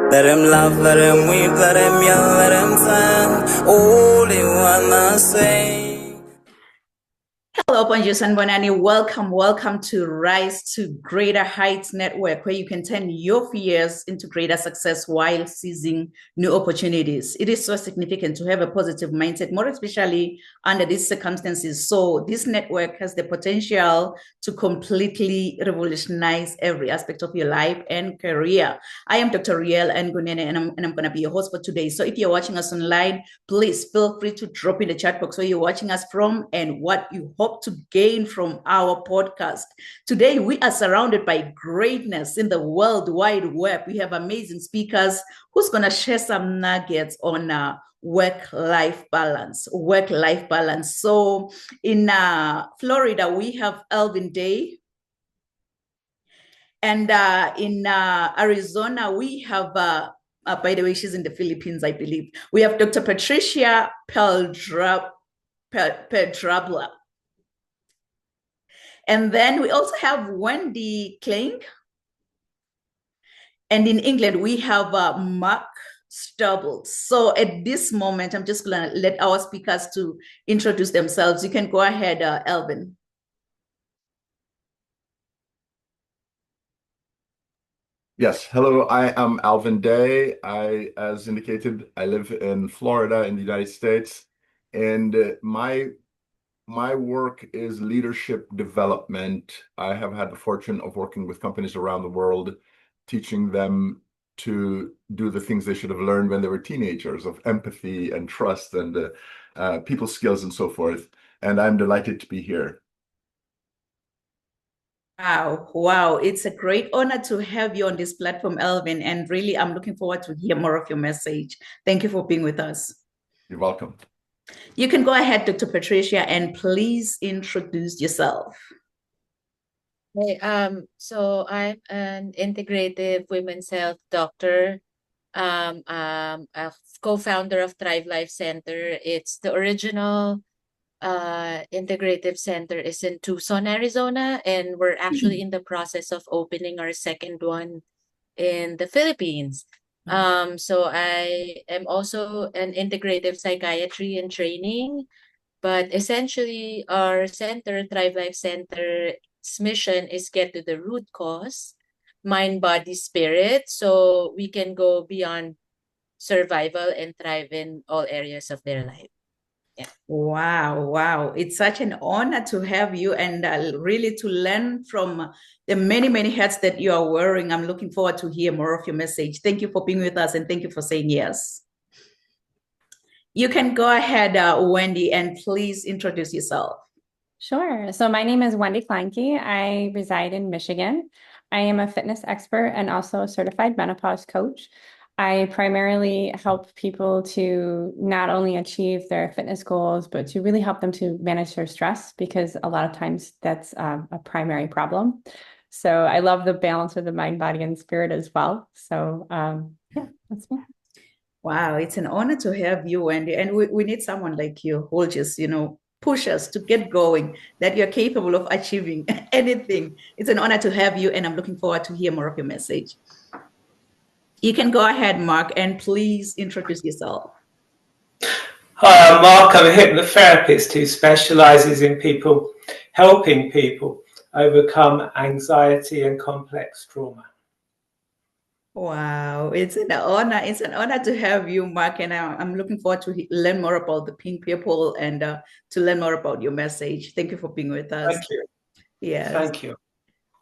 Let him laugh, let him weep, let him yell, let him sing. All they wanna say. Hello, Bonjour and Bonani. Welcome to Rise to Greater Heights Network, where you can turn your fears into greater success while seizing new opportunities. It is so significant to have a positive mindset, more especially under these circumstances. So this network has the potential to completely revolutionize every aspect of your life and career. I am Dr. Riel Ngunene, and I'm going to be your host for today. So if you're watching us online, please feel free to drop in the chat box where you're watching us from and what you hope to gain from our podcast. Today, we are surrounded by greatness in the World Wide Web. We have amazing speakers who's going to share some nuggets on work-life balance. So in Florida, we have Elvin Day. And in Arizona, we have, by the way, she's in the Philippines, I believe. We have Dr. Patricia Pedrabla. And then we also have Wendy Kling. And in England, we have Mark Stubbles. So at this moment, I'm just going to let our speakers to introduce themselves. You can go ahead, Elvin. Yes. Hello, I am Alvin Day. As indicated, I live in Florida in the United States, and my work is leadership development. I have had the fortune of working with companies around the world, teaching them to do the things they should have learned when they were teenagers, of empathy and trust and people skills and so forth. And I'm delighted to be here. Wow. It's a great honor to have you on this platform, Elvin. And really, I'm looking forward to hear more of your message. Thank you for being with us. You're welcome. You can go ahead, Dr. Patricia, and please introduce yourself. Hey, so I'm an integrative women's health doctor, a co-founder of Thrive Life Center. It's the original integrative center is in Tucson, Arizona, and we're actually in the process of opening our second one in the Philippines. So I am also an integrative psychiatry and training, but essentially our center, Thrive Life Center's mission is get to the root cause, mind, body, spirit, so we can go beyond survival and thrive in all areas of their life. Yeah. Wow. It's such an honor to have you and really to learn from the many hats that you are wearing. I'm looking forward to hear more of your message. Thank you for being with us and thank you for saying yes. You can go ahead, Wendy, and please introduce yourself. Sure. So my name is Wendy Kleinke. I reside in Michigan. I am a fitness expert and also a certified menopause coach. I primarily help people to not only achieve their fitness goals, but to really help them to manage their stress, because a lot of times that's a primary problem. So I love the balance of the mind, body, and spirit as well. So yeah, that's me. Wow, it's an honor to have you, Wendy. And we need someone like you who will just, push us to get going, that you're capable of achieving anything. It's an honor to have you, and I'm looking forward to hear more of your message. You can go ahead, Mark, and please introduce yourself. Hi, I'm Mark. I'm a hypnotherapist who specialises in people helping people overcome anxiety and complex trauma. Wow, it's an honor. It's an honor to have you, Mark, and I'm looking forward to learn more about the Pink People and to learn more about your message. Thank you for being with us. Thank you. Yes. Thank you.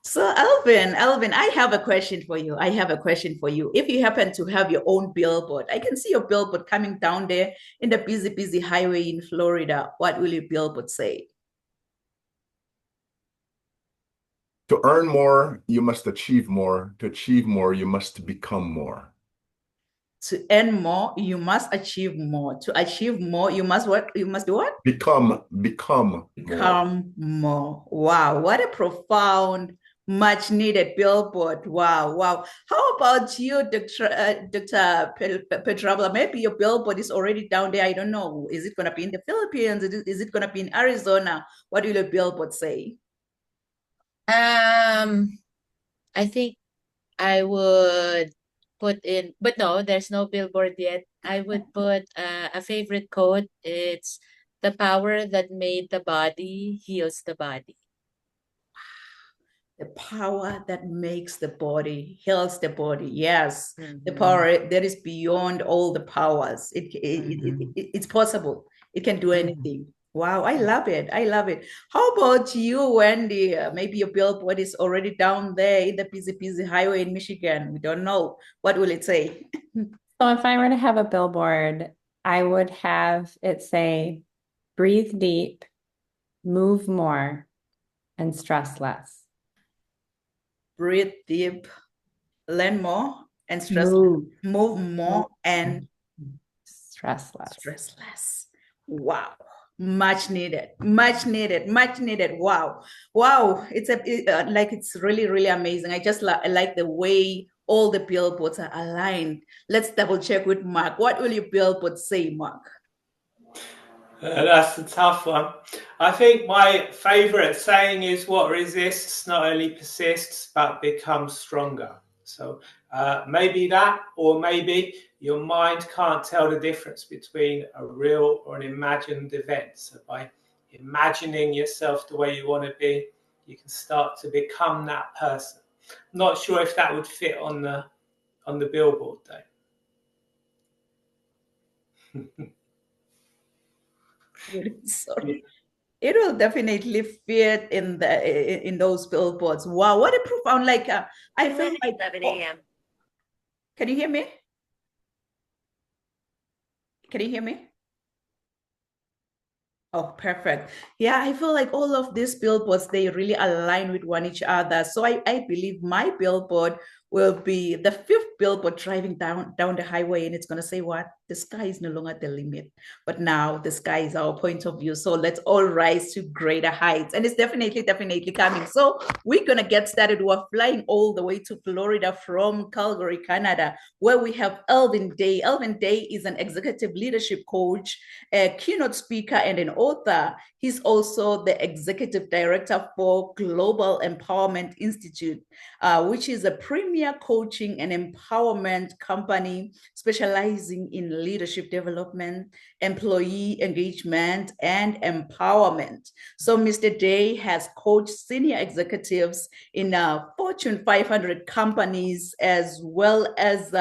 So Alvin, I have a question for you. If you happen to have your own billboard, I can see your billboard coming down there in the busy highway in Florida. What will your billboard say? To earn more, you must achieve more. To achieve more, you must become more. To earn more, you must achieve more. To achieve more, you must what? You must do what? Become more. Wow, what a profound, much needed billboard. Wow. How about you, Dr. Pedrabla? Maybe your billboard is already down there. I don't know. Is it going to be in the Philippines? Is it going to be in Arizona? What will your billboard say? I think I would put in, but no, there's no billboard yet. I would put a favorite quote. It's the power that made the body heals the body. The power that makes the body heals the body. Yes, the Mhm. power that is beyond all the powers. It's possible. It can do anything. Wow, I love it. How about you, Wendy? Maybe your billboard is already down there in the busy highway in Michigan. We don't know. What will it say? So if I were to have a billboard, I would have it say, breathe deep, move more, and stress less. Breathe deep, learn more, and stress move more and stress less. Wow, much needed. Wow, it's really amazing. I just like the way all the billboards are aligned. Let's double check with Mark. What will your billboard say, Mark? That's a tough one. I think my favorite saying is, what resists not only persists, but becomes stronger. So maybe that, or maybe your mind can't tell the difference between a real or an imagined event. So by imagining yourself the way you want to be, you can start to become that person. I'm not sure if that would fit on the billboard though. Sorry. It will definitely fit in those billboards. Wow, what a profound, I feel like 11 a.m. Can you hear me? Can you hear me? Oh, perfect. Yeah, I feel like all of these billboards, they really align with each other. So I believe my billboard will be the fifth billboard driving down the highway, and it's going to say what? The sky is no longer the limit, but now the sky is our point of view. So let's all rise to greater heights. And it's definitely coming. So we're going to get started. We're flying all the way to Florida from Calgary, Canada, where we have Alvin Day. Alvin Day is an executive leadership coach, a keynote speaker, and an author. He's also the executive director for Global Empowerment Institute, which is a premier coaching and empowerment company specializing in leadership development, employee engagement, and empowerment. So Mr. Day has coached senior executives in Fortune 500 companies, as well as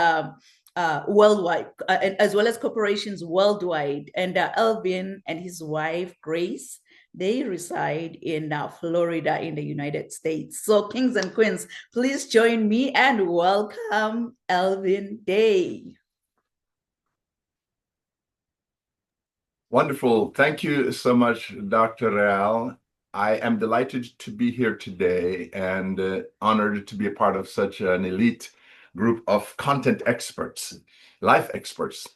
worldwide, as well as corporations worldwide. And Alvin and his wife, Grace, they reside in Florida in the United States. So kings and queens, please join me and welcome Alvin Day. Wonderful. Thank you so much, Dr. Real. I am delighted to be here today and honored to be a part of such an elite group of content experts, life experts.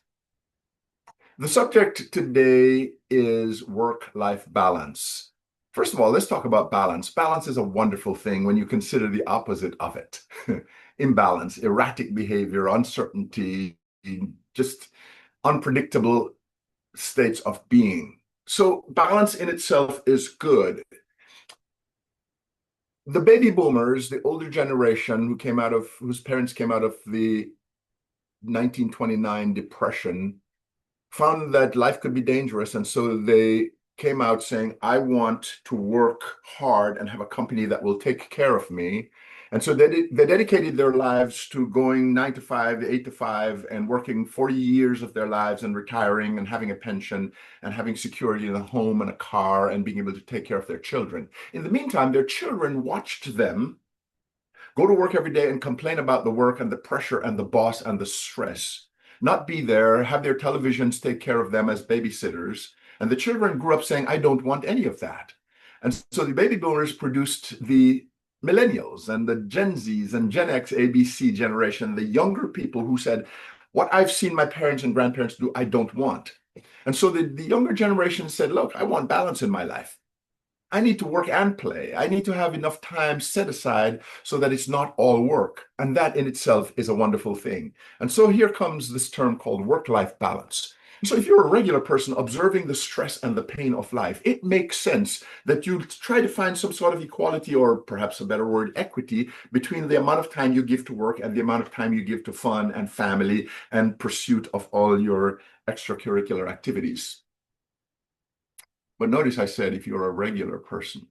The subject today is work-life balance. First of all, let's talk about balance. Balance is a wonderful thing when you consider the opposite of it. Imbalance, erratic behavior, uncertainty, just unpredictable states of being. So balance in itself is good. The baby boomers, the older generation whose parents came out of the 1929 depression, found that life could be dangerous, and so they came out saying, I want to work hard and have a company that will take care of me. And so they dedicated their lives to going 9 to 5, 8 to 5, and working 40 years of their lives and retiring and having a pension and having security in a home and a car and being able to take care of their children. In the meantime, their children watched them go to work every day and complain about the work and the pressure and the boss and the stress, not be there, have their televisions take care of them as babysitters. And the children grew up saying, I don't want any of that. And so the baby boomers produced the millennials and the Gen Zs and Gen X, ABC generation, the younger people who said, what I've seen my parents and grandparents do, I don't want. And so the younger generation said, look, I want balance in my life. I need to work and play. I need to have enough time set aside so that it's not all work. And that in itself is a wonderful thing. And so here comes this term called work-life balance. So if you're a regular person observing the stress and the pain of life, it makes sense that you try to find some sort of equality, or perhaps a better word, equity, between the amount of time you give to work and the amount of time you give to fun and family and pursuit of all your extracurricular activities. But notice I said, if you're a regular person.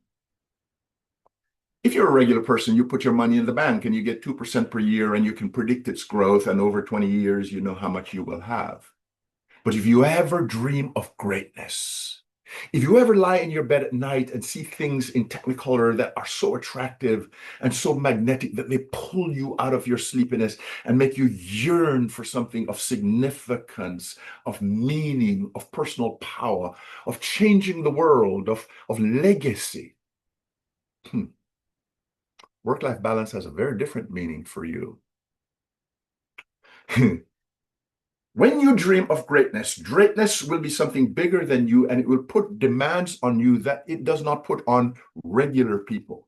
If you're a regular person, you put your money in the bank and you get 2% per year and you can predict its growth, and over 20 years, you know how much you will have. But if you ever dream of greatness, if you ever lie in your bed at night and see things in Technicolor that are so attractive and so magnetic that they pull you out of your sleepiness and make you yearn for something of significance, of meaning, of personal power, of changing the world, of legacy, work-life balance has a very different meaning for you. When you dream of greatness, greatness will be something bigger than you, and it will put demands on you that it does not put on regular people.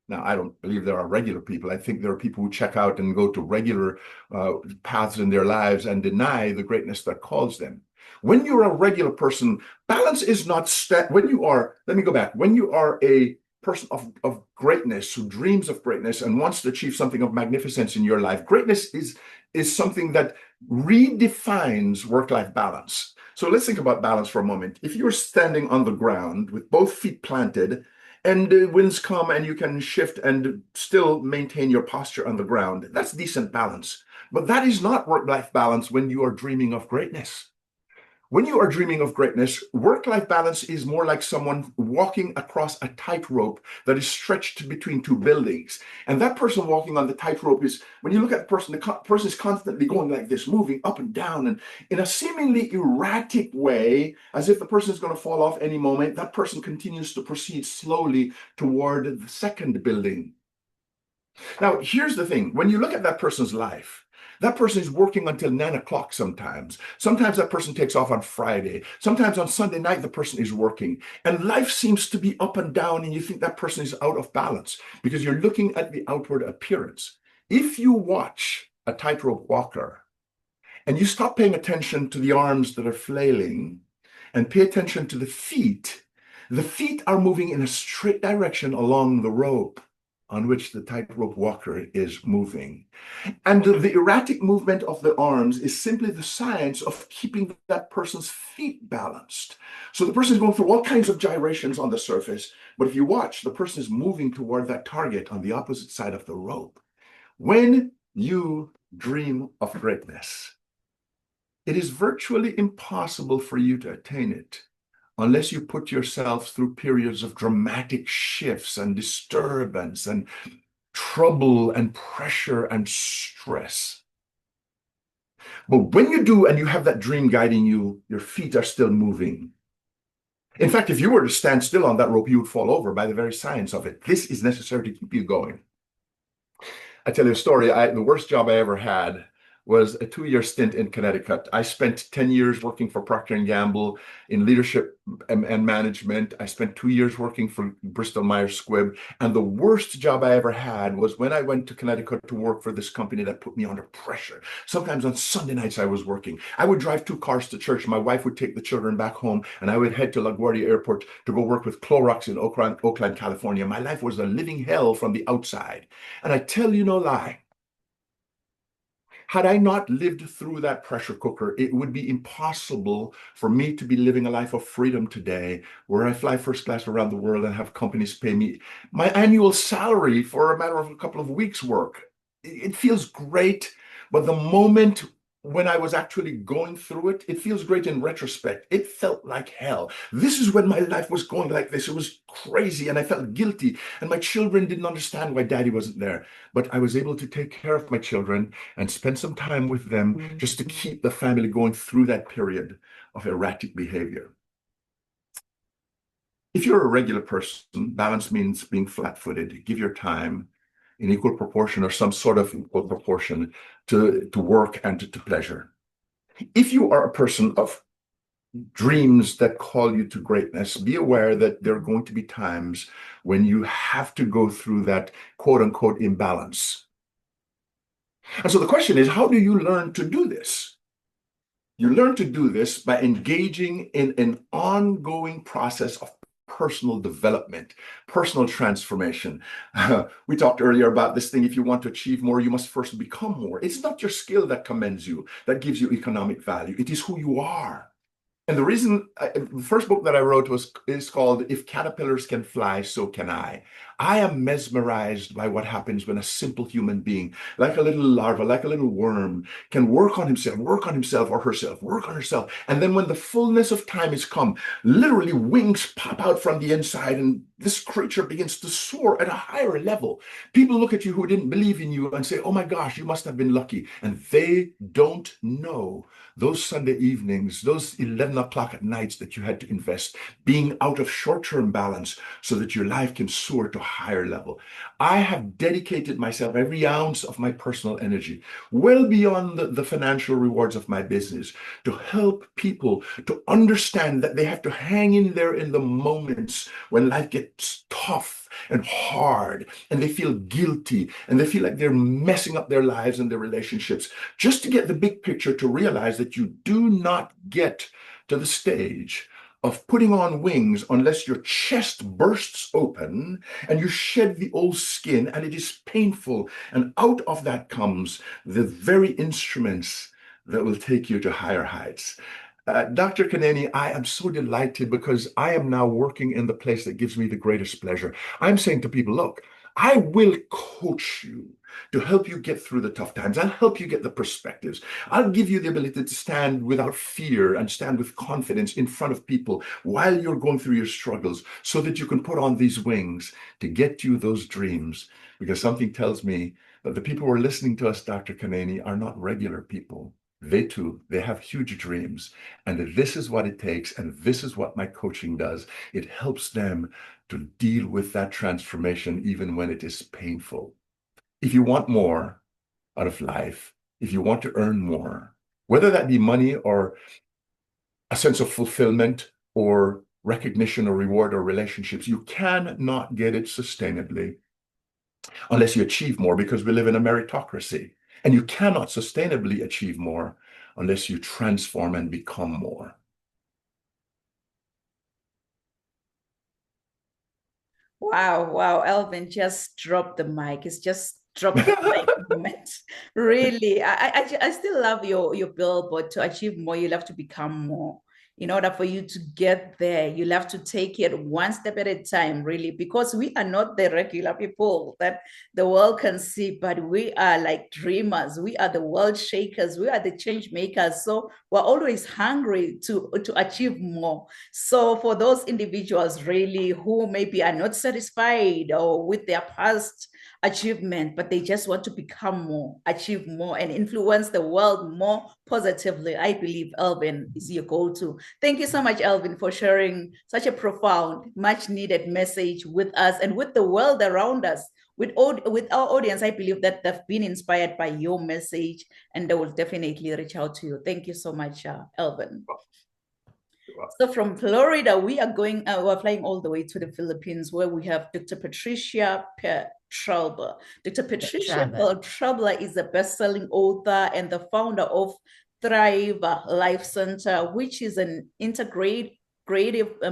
Now, I don't believe there are regular people. I think there are people who check out and go to regular paths in their lives and deny the greatness that calls them. When you're a regular person, balance is not when you are, let me go back. When you are a person of greatness who dreams of greatness and wants to achieve something of magnificence in your life, greatness is something that redefines work-life balance. So let's think about balance for a moment. If you're standing on the ground with both feet planted and the winds come and you can shift and still maintain your posture on the ground, that's decent balance. But that is not work-life balance when you are dreaming of greatness. When you are dreaming of greatness, work-life balance is more like someone walking across a tightrope that is stretched between two buildings. And that person walking on the tightrope is, when you look at the person is constantly going like this, moving up and down, and in a seemingly erratic way, as if the person is going to fall off any moment. That person continues to proceed slowly toward the second building. Now, here's the thing. When you look at that person's life, that person is working until 9 o'clock sometimes. Sometimes that person takes off on Friday. Sometimes on Sunday night, the person is working. And life seems to be up and down, and you think that person is out of balance because you're looking at the outward appearance. If you watch a tightrope walker and you stop paying attention to the arms that are flailing and pay attention to the feet are moving in a straight direction along the rope on which the tightrope walker is moving. And the erratic movement of the arms is simply the science of keeping that person's feet balanced. So the person is going through all kinds of gyrations on the surface, but if you watch, the person is moving toward that target on the opposite side of the rope. When you dream of greatness, it is virtually impossible for you to attain it unless you put yourself through periods of dramatic shifts and disturbance and trouble and pressure and stress. But when you do and you have that dream guiding you, your feet are still moving. In fact, if you were to stand still on that rope, you would fall over by the very science of it. This is necessary to keep you going. I tell you a story. The worst job I ever had was a 2-year stint in Connecticut. I spent 10 years working for Procter & Gamble in leadership and management. I spent 2 years working for Bristol Myers Squibb. And the worst job I ever had was when I went to Connecticut to work for this company that put me under pressure. Sometimes on Sunday nights I was working. I would drive 2 cars to church. My wife would take the children back home, and I would head to LaGuardia Airport to go work with Clorox in Oakland, California. My life was a living hell from the outside. And I tell you no lie, Had I not lived through that pressure cooker, it would be impossible for me to be living a life of freedom today, where I fly first class around the world and have companies pay me my annual salary for a matter of a couple of weeks' work. It feels great, but the moment when I was actually going through it, it feels great in retrospect. It felt like hell. This is when my life was going like this. It was crazy and I felt guilty. And my children didn't understand why daddy wasn't there. But I was able to take care of my children and spend some time with them just to keep the family going through that period of erratic behavior. If you're a regular person, balance means being flat-footed. Give your time in equal proportion or some sort of equal proportion to work and to pleasure. If you are a person of dreams that call you to greatness, be aware that there are going to be times when you have to go through that quote unquote imbalance. And so the question is, how do you learn to do this? You learn to do this by engaging in an ongoing process of personal development, personal transformation. We talked earlier about this thing. If you want to achieve more, you must first become more. It's not your skill that commends you, that gives you economic value. It is who you are. And the reason, the first book that I wrote is called If Caterpillars Can Fly, So Can I. I am mesmerized by what happens when a simple human being, like a little larva, like a little worm, can work on himself or herself. And then when the fullness of time has come, literally wings pop out from the inside and this creature begins to soar at a higher level. People look at you who didn't believe in you and say, oh my gosh, you must have been lucky. And they don't know those Sunday evenings, those 11 o'clock at nights that you had to invest being out of short-term balance so that your life can soar to a higher level. I have dedicated myself, every ounce of my personal energy, well beyond the financial rewards of my business, to help people to understand that they have to hang in there in the moments when life gets tough and hard and they feel guilty and they feel like they're messing up their lives and their relationships, just to get the big picture, to realize that you do not get to the stage of putting on wings unless your chest bursts open and you shed the old skin, and it is painful. And out of that comes the very instruments that will take you to higher heights. Dr. Kaneni, I am so delighted because I am now working in the place that gives me the greatest pleasure. I'm saying to people, look, I will coach you to help you get through the tough times. I'll help you get the perspectives. I'll give you the ability to stand without fear and stand with confidence in front of people while you're going through your struggles, so that you can put on these wings to get you those dreams. Because something tells me that the people who are listening to us, Dr. Kaneni, are not regular people. They too, they have huge dreams, and that this is what it takes, and this is what my coaching does. It helps them to deal with that transformation even when it is painful. If you want more out of life, if you want to earn more, whether that be money or a sense of fulfillment or recognition or reward or relationships, you cannot get it sustainably unless you achieve more, because we live in a meritocracy. And you cannot sustainably achieve more unless you transform and become more. Wow, Alvin just dropped the mic. It's just dropped the mic moment. Really, I still love your billboard. To achieve more, you'll have to become more. In order for you to get there, you'll have to take it one step at a time, really, because we are not the regular people that the world can see, but we are like dreamers. We are the world shakers. We are the change makers. So we're always hungry to achieve more. So for those individuals really who maybe are not satisfied or with their past achievement, but they just want to become more, achieve more, and influence the world more positively, I believe Alvin is your go-to. Thank you so much, Alvin, for sharing such a profound, much needed message with us and with the world around us. With our audience, I believe that they've been inspired by your message, and they will definitely reach out to you. Thank you so much, Alvin. So from Florida, we're flying all the way to the Philippines, where we have Dr. Patricia Petralba. Dr. Patricia Petralba is a best-selling author and the founder of Thrive Life Center, which is an integrative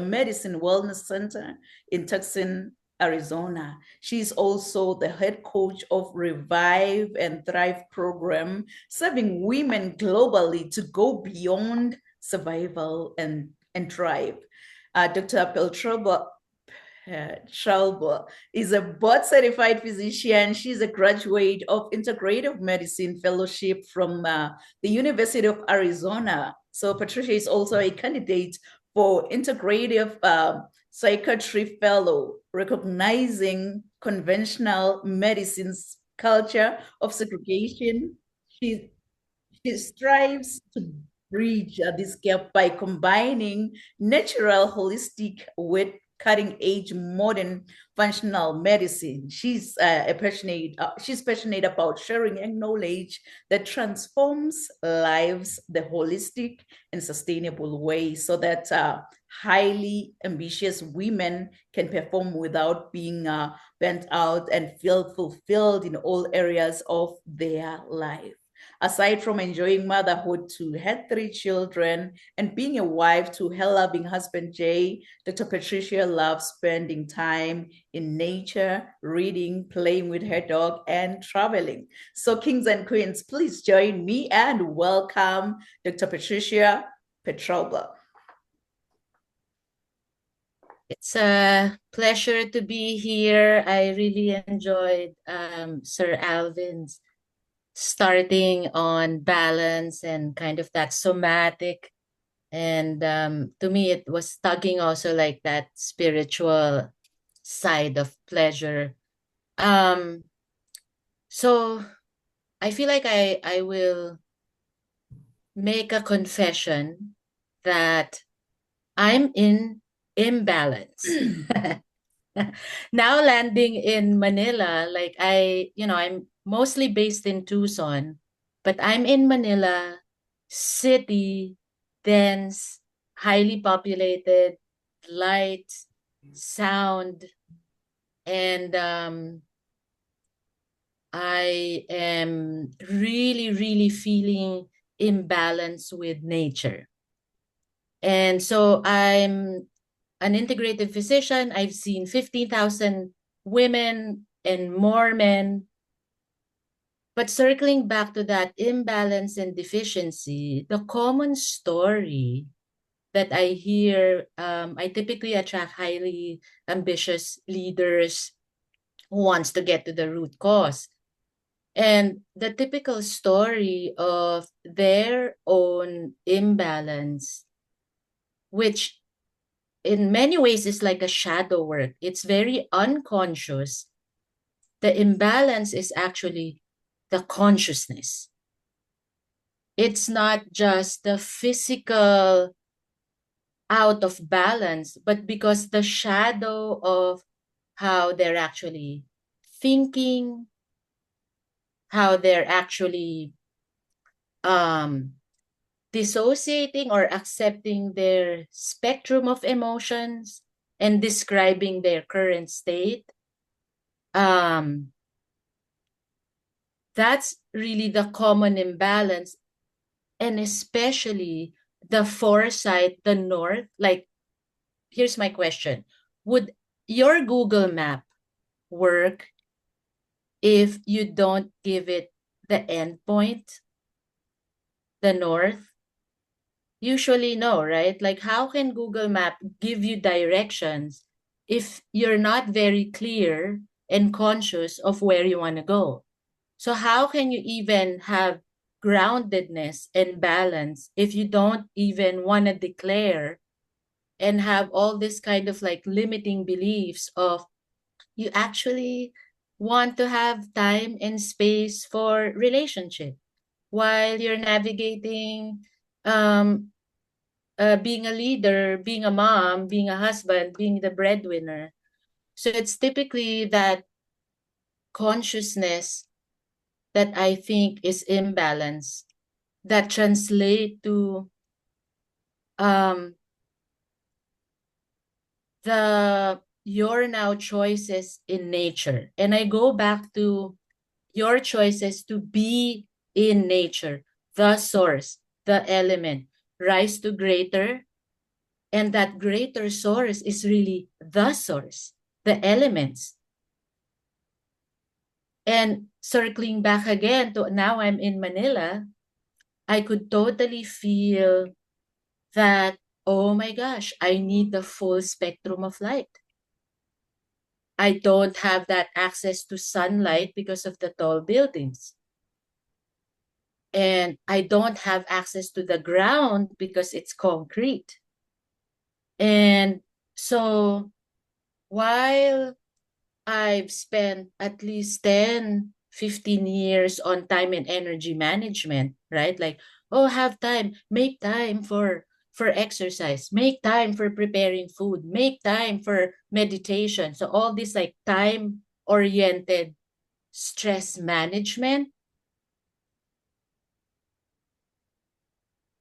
medicine wellness center in Tucson, Arizona. She's also the head coach of Revive and Thrive program, serving women globally to go beyond survival and thrive. Dr. Peltroba Schalber is a board-certified physician. She's a graduate of Integrative Medicine Fellowship from the University of Arizona. So Patricia is also a candidate for Integrative Psychiatry Fellow, recognizing conventional medicine's culture of segregation. She strives to bridge this gap by combining natural holistic with cutting-edge modern functional medicine. She's passionate about sharing knowledge that transforms lives the holistic and sustainable way, so that highly ambitious women can perform without being burnt out and feel fulfilled in all areas of their life. Aside from enjoying motherhood to her 3 children and being a wife to her loving husband, Jay, Dr. Patricia loves spending time in nature, reading, playing with her dog, and traveling. So kings and queens, please join me and welcome Dr. Patricia Petrova. It's a pleasure to be here. I really enjoyed Sir Alvin's starting on balance and kind of that somatic. And to me, it was tugging also like that spiritual side of pleasure. So I feel like I will make a confession that I'm in imbalance. Now landing in Manila, like I'm mostly based in Tucson, but I'm in Manila, city, dense, highly populated, light, sound, and I am really, really feeling imbalance with nature. And so I'm an integrative physician. I've seen 15,000 women and more men. But circling back to that imbalance and deficiency, the common story that I hear, I typically attract highly ambitious leaders who wants to get to the root cause. And the typical story of their own imbalance, which in many ways is like a shadow work. It's very unconscious. The imbalance is actually the consciousness. It's not just the physical out of balance, but because the shadow of how they're actually thinking, how they're actually dissociating or accepting their spectrum of emotions and describing their current state. That's really the common imbalance, and especially the foresight, the north. Like, here's my question. Would your Google map work if you don't give it the endpoint, the north? Usually no, right? Like, how can Google Map give you directions if you're not very clear and conscious of where you want to go? So how can you even have groundedness and balance if you don't even want to declare and have all this kind of like limiting beliefs of you actually want to have time and space for relationship while you're navigating being a leader, being a mom, being a husband, being the breadwinner. So it's typically that consciousness that I think is imbalance that translate to your now choices in nature. And I go back to your choices to be in nature, the source, the element, rise to greater. And that greater source is really the source. the elements. And circling back again to now I'm in Manila, I could totally feel that, oh my gosh, I need the full spectrum of light. I don't have that access to sunlight because of the tall buildings. And I don't have access to the ground because it's concrete. And so while I've spent at least 10, 15 years on time and energy management, right? Like, oh, have time, make time for exercise, make time for preparing food, make time for meditation. So all this like time-oriented stress management.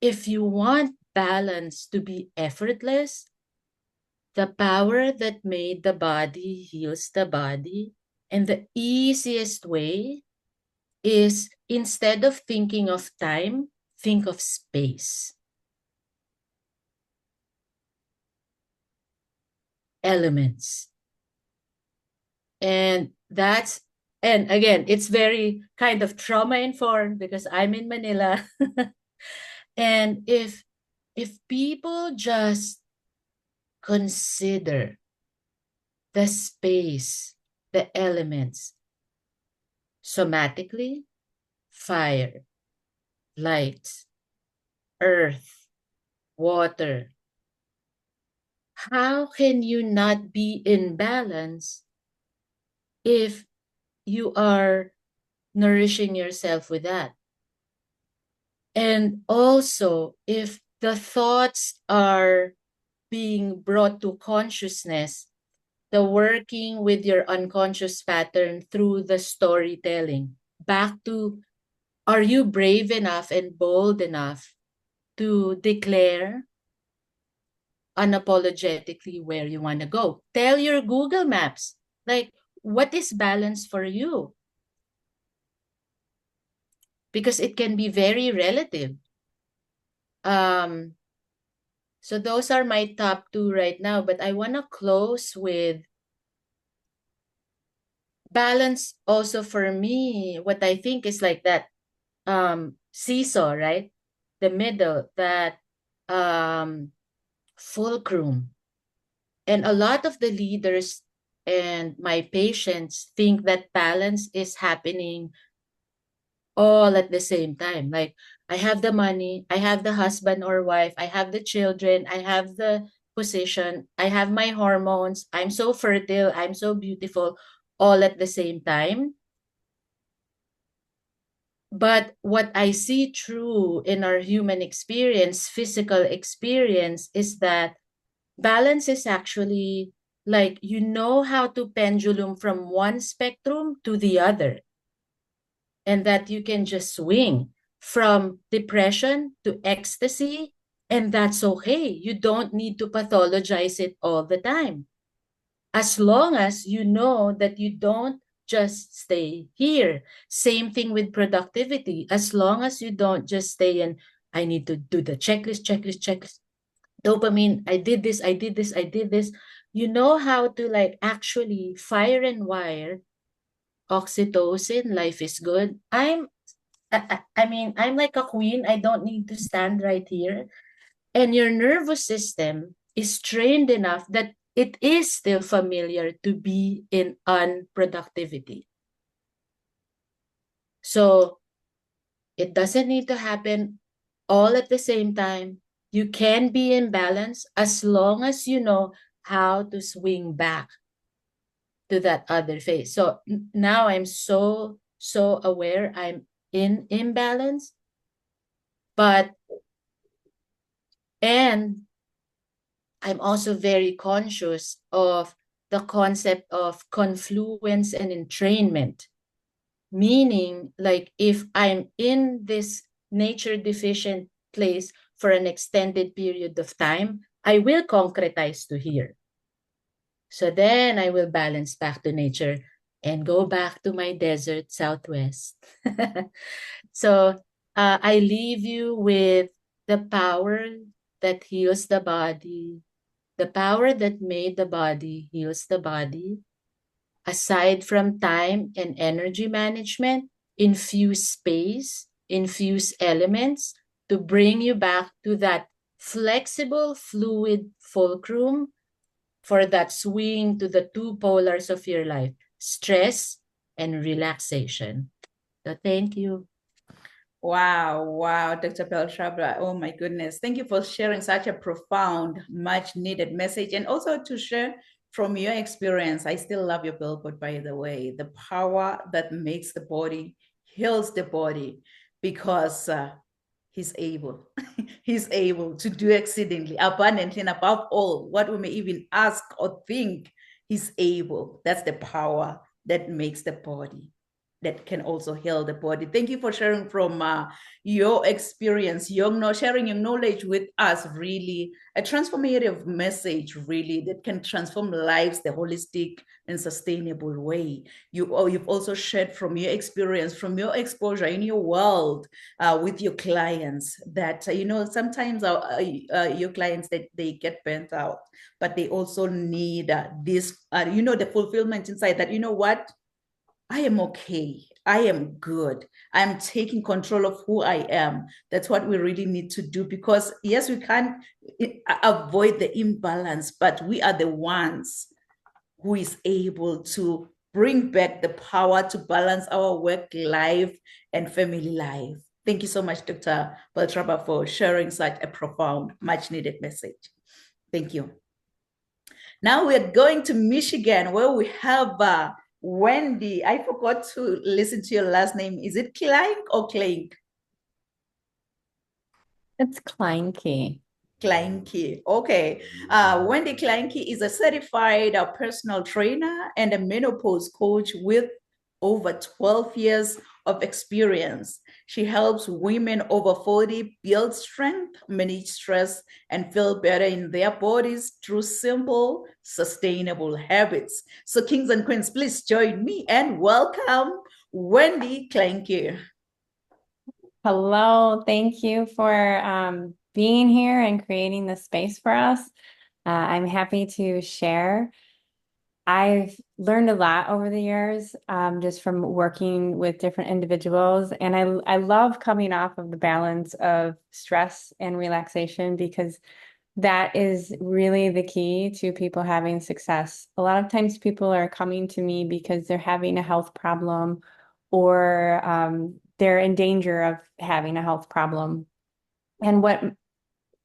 If you want balance to be effortless, the power that made the body heals the body. And the easiest way is, instead of thinking of time, think of space. Elements. And again, it's very kind of trauma-informed because I'm in Manila. And if people just consider the space, the elements, somatically, fire, light, earth, water, how can you not be in balance if you are nourishing yourself with that? And also, if the thoughts are being brought to consciousness, the working with your unconscious pattern through the storytelling, back to, are you brave enough and bold enough to declare unapologetically where you want to go? Tell your Google Maps, like, what is balance for you? Because it can be very relative. So those are my top 2 right now, but I want to close with balance. Also for me, what I think is like that seesaw, right? The middle, that fulcrum. And a lot of the leaders and my patients think that balance is happening all at the same time. Like, I have the money, I have the husband or wife, I have the children, I have the position, I have my hormones, I'm so fertile, I'm so beautiful, all at the same time. But what I see true in our human experience, physical experience, is that balance is actually like, you know how to pendulum from one spectrum to the other. And that you can just swing from depression to ecstasy, and that's okay. You don't need to pathologize it all the time. As long as you know that you don't just stay here. Same thing with productivity. As long as you don't just stay in, I need to do the checklist. Dopamine, I did this. You know how to like actually fire and wire oxytocin, life is good. I mean, I'm like a queen. I don't need to stand right here. And your nervous system is trained enough that it is still familiar to be in unproductivity. So it doesn't need to happen all at the same time. You can be in balance as long as you know how to swing back to that other phase. So now I'm so aware I'm in imbalance, and I'm also very conscious of the concept of confluence and entrainment. Meaning, like, if I'm in this nature deficient place for an extended period of time, I will concretize to here. So then I will balance back to nature and go back to my desert Southwest. So I leave you with the power that heals the body, The power that made the body heals the body. Aside from time and energy management, infuse space, infuse elements to bring you back to that flexible, fluid fulcrum for that swing to the two polars of your life, stress and relaxation. So thank you. Wow, Dr. Beltrabra. Oh my goodness. Thank you for sharing such a profound, much needed message, and also to share from your experience. I still love your billboard, by the way. The power that makes the body, heals the body, because he's able. He's able to do exceedingly abundantly and above all what we may even ask or think. He's able. That's the power that makes the body, that can also heal the body. Thank you for sharing from your experience, sharing your knowledge with us. Really, a transformative message, really, that can transform lives the holistic and sustainable way. You've also shared from your experience, from your exposure in your world with your clients, that sometimes your clients, that they get burnt out, but they also need this, the fulfillment inside, that what, I am okay. I am good. I'm taking control of who I am. That's what we really need to do, because yes, we can't avoid the imbalance, but we are the ones who is able to bring back the power to balance our work life and family life. Thank you so much, Dr. Beltraba, for sharing such a profound, much needed message. Thank you. Now we're going to Michigan, where we have Wendy. I forgot to listen to your last name. Is it Kleink or Kleink? It's Kleinke. Kleinke. Okay. Wendy Kleinke is a certified personal trainer and a menopause coach with over 12 years of experience. She helps women over 40 build strength, manage stress, and feel better in their bodies through simple, sustainable habits. So, kings and queens, please join me and welcome Wendy Kleinke. Hello, thank you for being here and creating this space for us. I'm happy to share. I've learned a lot over the years, just from working with different individuals. And I love coming off of the balance of stress and relaxation, because that is really the key to people having success. A lot of times people are coming to me because they're having a health problem, or they're in danger of having a health problem. And what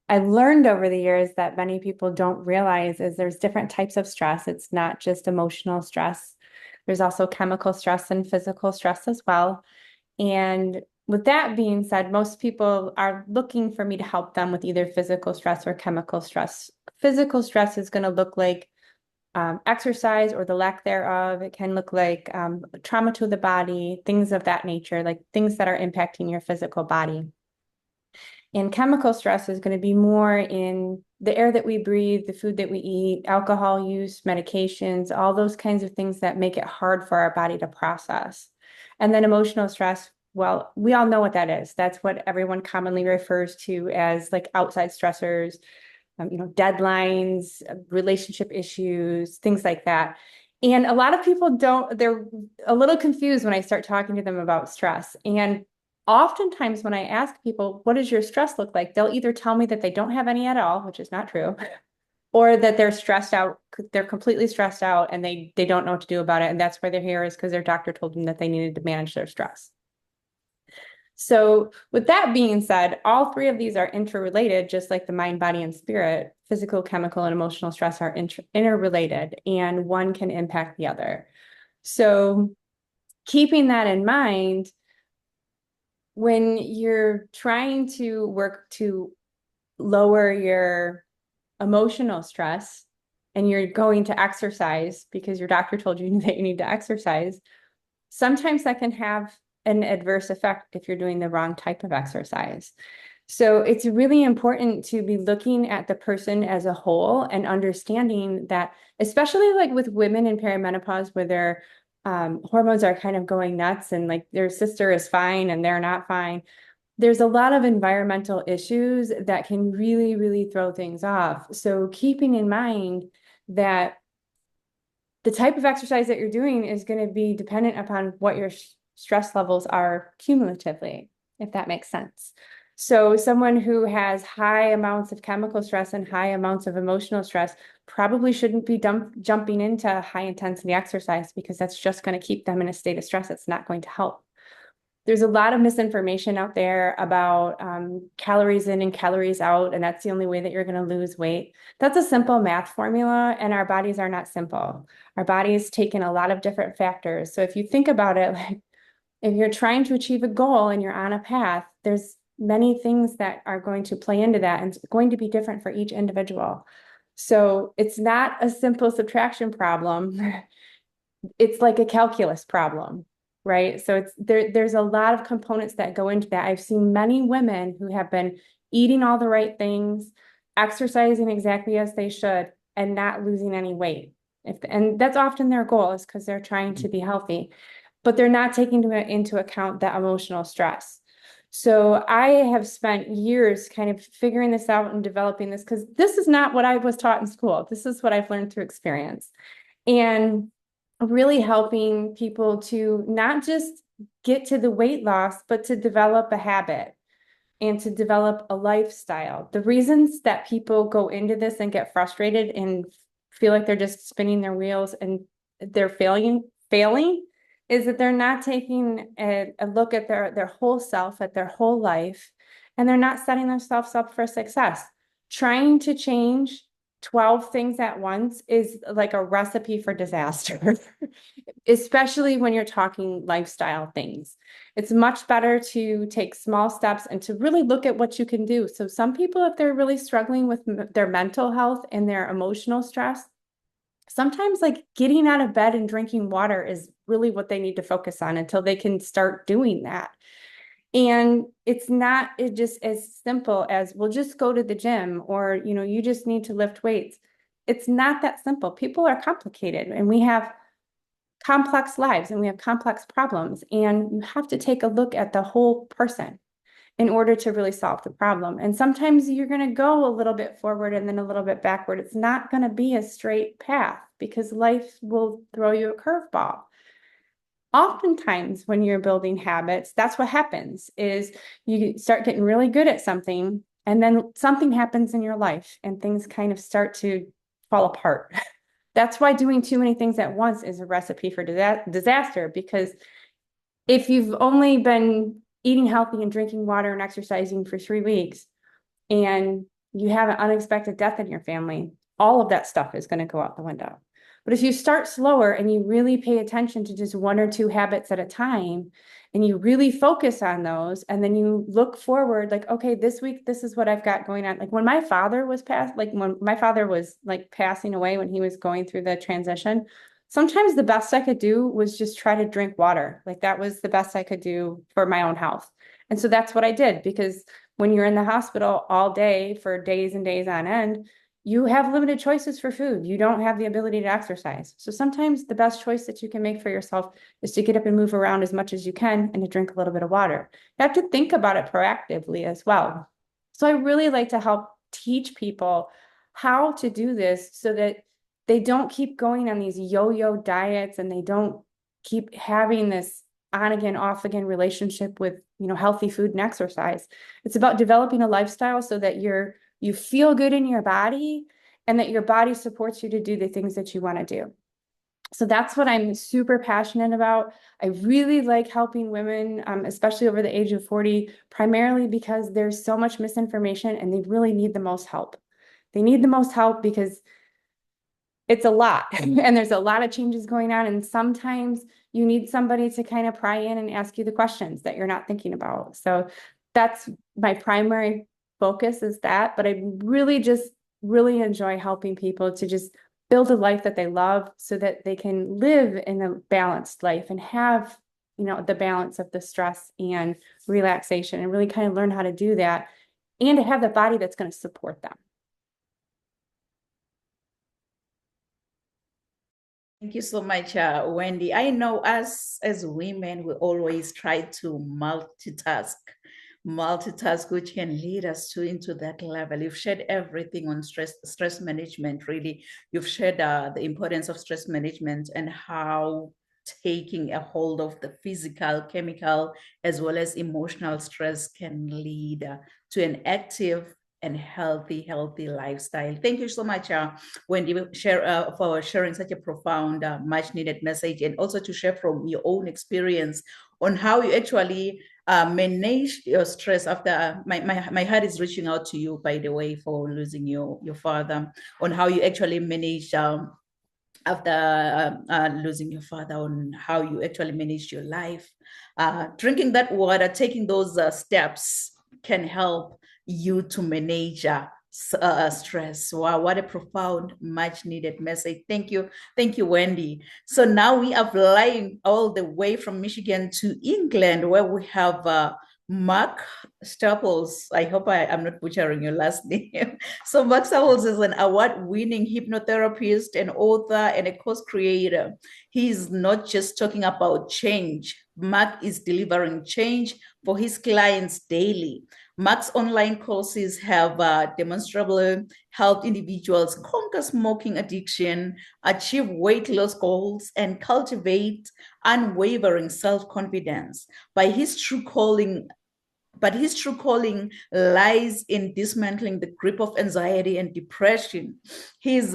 I've learned over the years that many people don't realize is there's different types of stress. It's not just emotional stress. There's also chemical stress and physical stress as well. And with that being said, most people are looking for me to help them with either physical stress or chemical stress. Physical stress is going to look like exercise or the lack thereof. It can look like trauma to the body, things of that nature, like things that are impacting your physical body. And chemical stress is going to be more in the air that we breathe, the food that we eat, alcohol use, medications, all those kinds of things that make it hard for our body to process. And then emotional stress, well, we all know what that is. That's what everyone commonly refers to as like outside stressors, deadlines, relationship issues, things like that. And a lot of people they're a little confused when I start talking to them about stress. And oftentimes when I ask people, what does your stress look like? They'll either tell me that they don't have any at all, which is not true, or that they're stressed out. They're completely stressed out and they don't know what to do about it. And that's why they're here, is because their doctor told them that they needed to manage their stress. So with that being said, all three of these are interrelated, just like the mind, body, and spirit. Physical, chemical, and emotional stress are interrelated, and one can impact the other. So keeping that in mind, when you're trying to work to lower your emotional stress and you're going to exercise because your doctor told you that you need to exercise, sometimes that can have an adverse effect if you're doing the wrong type of exercise. So it's really important to be looking at the person as a whole and understanding that, especially like with women in perimenopause, where their hormones are kind of going nuts and like their sister is fine and they're not fine. there's a lot of environmental issues that can really, really throw things off. So keeping in mind that the type of exercise that you're doing is going to be dependent upon what your stress levels are cumulatively, if that makes sense. So someone who has high amounts of chemical stress and high amounts of emotional stress probably shouldn't be jumping into high intensity exercise, because that's just going to keep them in a state of stress. It's not going to help. There's a lot of misinformation out there about calories in and calories out, and that's the only way that you're going to lose weight. That's a simple math formula, and our bodies are not simple. Our bodies take in a lot of different factors. So if you think about it, like if you're trying to achieve a goal and you're on a path, there's many things that are going to play into that, and it's going to be different for each individual. So it's not a simple subtraction problem. It's like a calculus problem, right? So it's there's a lot of components that go into that. I've seen many women who have been eating all the right things, exercising exactly as they should, and not losing any weight. And that's often their goal, is because they're trying to be healthy, but they're not taking into account that emotional stress. So I have spent years kind of figuring this out and developing this, because this is not what I was taught in school. This is what I've learned through experience. And really helping people to not just get to the weight loss, but to develop a habit and to develop a lifestyle. The reasons that people go into this and get frustrated and feel like they're just spinning their wheels and they're failing is that they're not taking a look at their whole self, at their whole life, and they're not setting themselves up for success. Trying to change 12 things at once is like a recipe for disaster, especially when you're talking lifestyle things. It's much better to take small steps and to really look at what you can do. So some people, if they're really struggling with their mental health and their emotional stress, sometimes like getting out of bed and drinking water is really what they need to focus on until they can start doing that. And it's not just as simple as, well, just go to the gym, or, you just need to lift weights. It's not that simple. People are complicated, and we have complex lives and we have complex problems. And you have to take a look at the whole person in order to really solve the problem. And sometimes you're going to go a little bit forward and then a little bit backward. It's not going to be a straight path, because life will throw you a curveball. Oftentimes when you're building habits, that's what happens, is you start getting really good at something, and then something happens in your life and things kind of start to fall apart. That's why doing too many things at once is a recipe for disaster, because if you've only been eating healthy and drinking water and exercising for 3 weeks, and you have an unexpected death in your family, all of that stuff is going to go out the window. But if you start slower and you really pay attention to just 1 or 2 habits at a time, and you really focus on those, and then you look forward, like, okay, this week, this is what I've got going on. Like when my father was passing away, when he was going through the transition, sometimes the best I could do was just try to drink water. Like that was the best I could do for my own health. And so that's what I did, because when you're in the hospital all day for days and days on end, you have limited choices for food. You don't have the ability to exercise. So sometimes the best choice that you can make for yourself is to get up and move around as much as you can, and to drink a little bit of water. You have to think about it proactively as well. So I really like to help teach people how to do this, so that they don't keep going on these yo-yo diets, and they don't keep having this on again, off again relationship with, healthy food and exercise. It's about developing a lifestyle so that you feel good in your body, and that your body supports you to do the things that you want to do. So that's what I'm super passionate about. I really like helping women, especially over the age of 40, primarily because there's so much misinformation and they really need the most help. They need the most help because it's a lot and there's a lot of changes going on. And sometimes you need somebody to kind of pry in and ask you the questions that you're not thinking about. So that's my primary focus, is that. But I really enjoy helping people to just build a life that they love, so that they can live in a balanced life and have, the balance of the stress and relaxation, and really kind of learn how to do that, and to have the body that's going to support them. Thank you so much, Wendy. I know as women, we always try to multitask. multitask, which can lead us into that level. You've shared everything on stress management, really. You've shared the importance of stress management and how taking a hold of the physical, chemical, as well as emotional stress can lead to an active and healthy lifestyle. Thank you so much, Wendy, for sharing such a profound, much needed message, and also to share from your own experience on how you actually manage your stress after. My heart is reaching out to you, by the way, for losing your father, on how you actually manage after losing your father, on how you actually manage your life. Drinking that water, taking those steps can help you to manage stress. Wow, what a profound, much needed message. Thank you, Wendy. So now we are flying all the way from Michigan to England, where we have Mark Staples. I hope I'm not butchering your last name. So Mark Staples is an award-winning hypnotherapist, an author, and a course creator. He's not just talking about change. Mark is delivering change for his clients daily. Mark's online courses have demonstrably helped individuals conquer smoking addiction, achieve weight loss goals, and cultivate unwavering self-confidence. But his true calling lies in dismantling the grip of anxiety and depression. He's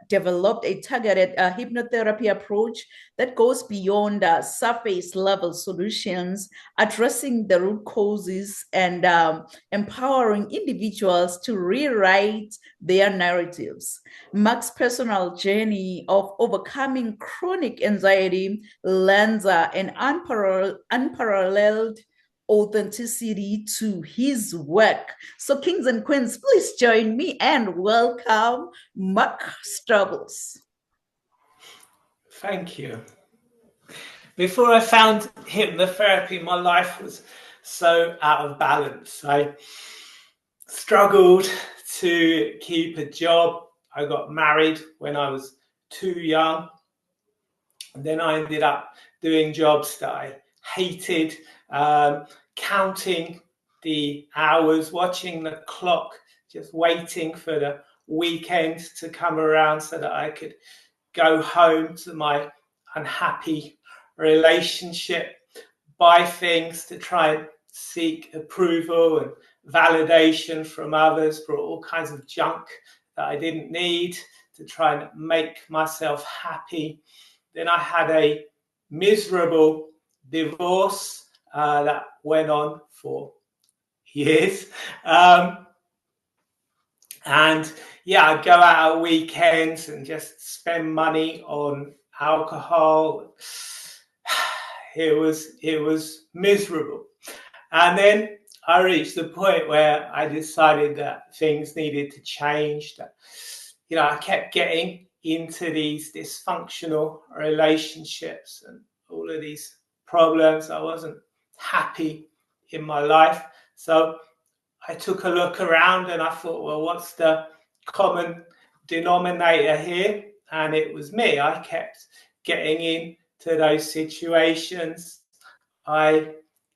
developed a targeted hypnotherapy approach that goes beyond surface level solutions, addressing the root causes and empowering individuals to rewrite their narratives. Mark's personal journey of overcoming chronic anxiety lends an unparalleled authenticity to his work. So kings and queens, please join me and welcome Mark Staples. Thank you. Before I found hypnotherapy, my life was so out of balance. I struggled to keep a job. I got married when I was too young. And then I ended up doing jobs that I hated, counting the hours, watching the clock, just waiting for the weekend to come around so that I could go home to my unhappy relationship, buy things to try and seek approval and validation from others, for all kinds of junk that I didn't need to try and make myself happy. Then I had a miserable divorce that went on for years. And yeah, I'd go out on weekends and just spend money on alcohol. It was miserable. And then I reached the point where I decided that things needed to change, that, you know, I kept getting into these dysfunctional relationships and all of these problems. I wasn't happy in my life. So I took a look around and I thought, well, what's the common denominator here? And it was me. I kept getting into those situations. I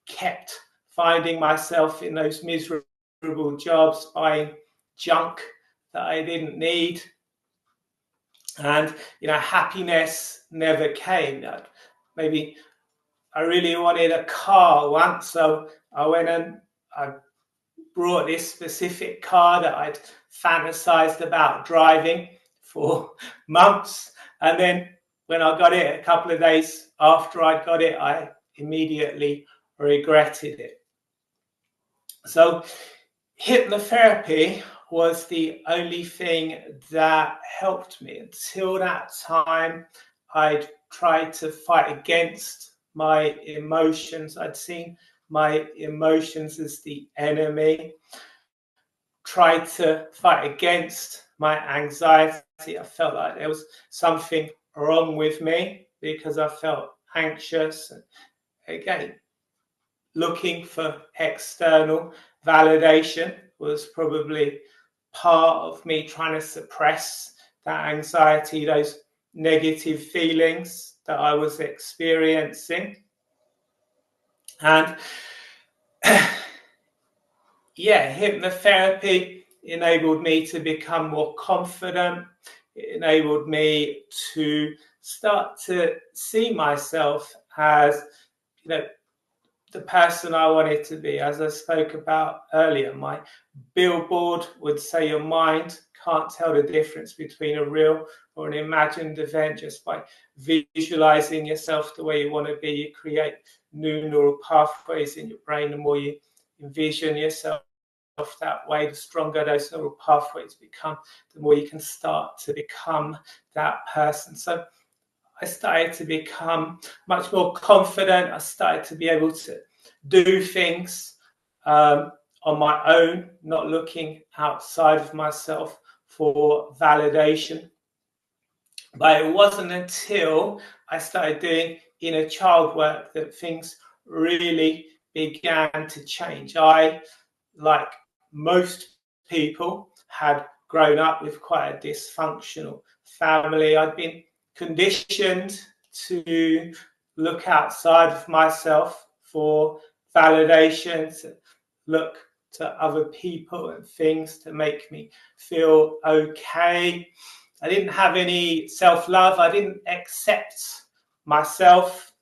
kept finding myself in those miserable jobs, buying junk that I didn't need. And, you know, happiness never came. Maybe I really wanted a car once, so I went and I brought this specific car that I'd fantasized about driving for months. And then when I got it, a couple of days after I got it, I immediately regretted it. So hypnotherapy was the only thing that helped me. Until that time, I'd tried to fight against my emotions. I'd seen my emotions as the enemy, tried to fight against my anxiety. I felt like there was something wrong with me because I felt anxious. And again, looking for external validation was probably part of me trying to suppress that anxiety, those negative feelings that I was experiencing. And hypnotherapy enabled me to become more confident. It enabled me to start to see myself as, the person I wanted to be. As I spoke about earlier, my billboard would say your mind can't tell the difference between a real or an imagined event. Just by visualizing yourself the way you want to be, you create new neural pathways in your brain. The more you envision yourself that way, the stronger those neural pathways become, the more you can start to become that person. So I started to become much more confident. I started to be able to do things on my own, not looking outside of myself for validation. But it wasn't until I started doing inner child work that things really began to change. I, like most people, had grown up with quite a dysfunctional family. I'd been conditioned to look outside of myself for validation, to look to other people and things to make me feel okay. I didn't have any self-love. I didn't accept myself.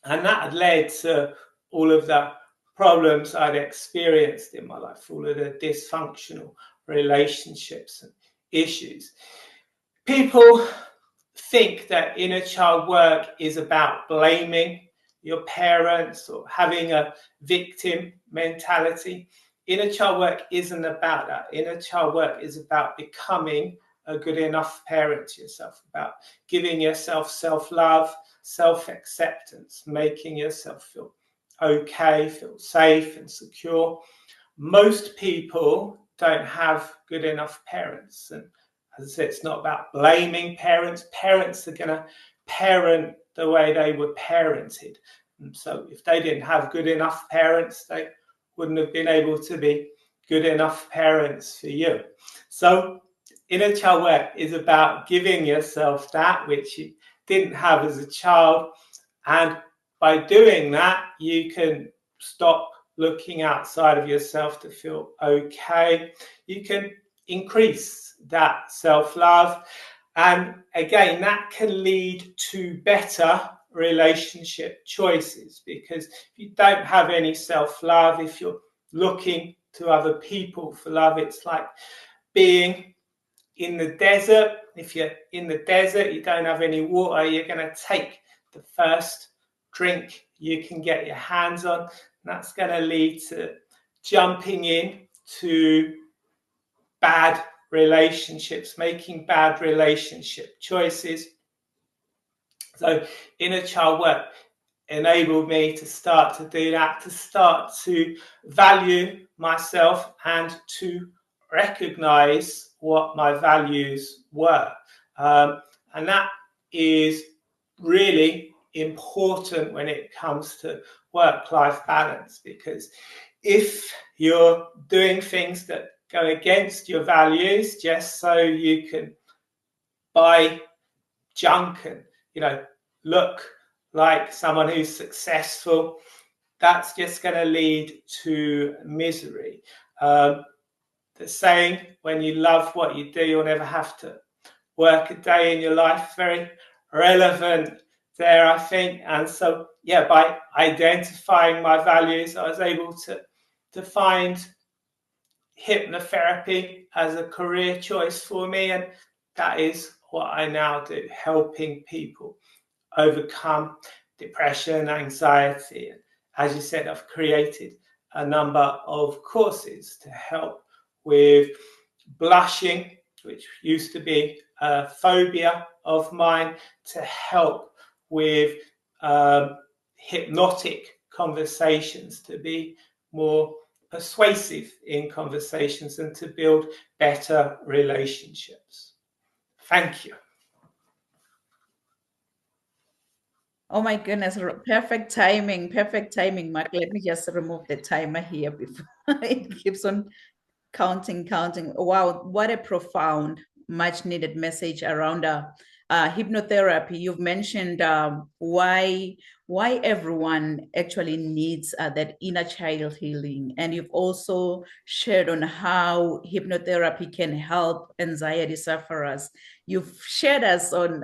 And that had led to all of the problems I'd experienced in my life, all of the dysfunctional relationships and issues. People think that inner child work is about blaming your parents or having a victim mentality. Inner child work isn't about that. Inner child work is about becoming a good enough parent to yourself, about giving yourself self-love, self-acceptance, making yourself feel okay, feel safe and secure. Most people don't have good enough parents. And as I said, it's not about blaming parents. Parents are going to parent the way they were parented. And so if they didn't have good enough parents, they wouldn't have been able to be good enough parents for you. So inner child work is about giving yourself that which you didn't have as a child. And by doing that, you can stop looking outside of yourself to feel okay. You can increase that self-love. And again, that can lead to better relationship choices, because if you don't have any self-love, if you're looking to other people for love, it's like being in the desert. If you're in the desert, you don't have any water, you're going to take the first drink you can get your hands on. And that's going to lead to jumping in to bad relationships, making bad relationship choices. So inner child work enabled me to start to do that, to start to value myself and to recognize what my values were. And that is really important when it comes to work-life balance, because if you're doing things that go against your values just so you can buy junk and, look like someone who's successful, that's just going to lead to misery. The saying, when you love what you do, you'll never have to work a day in your life, very relevant there, I think. And so, by identifying my values, I was able to find hypnotherapy as a career choice for me. And that is what I now do, helping people overcome depression, anxiety. And as you said, I've created a number of courses to help with blushing, which used to be a phobia of mine, to help with hypnotic conversations, to be more persuasive in conversations and to build better relationships. Thank you. Oh my goodness, perfect timing, Mark. Let me just remove the timer here before it keeps on counting. Wow, what a profound, much needed message around hypnotherapy. You've mentioned why why everyone actually needs that inner child healing. And you've also shared on how hypnotherapy can help anxiety sufferers. You've shared us on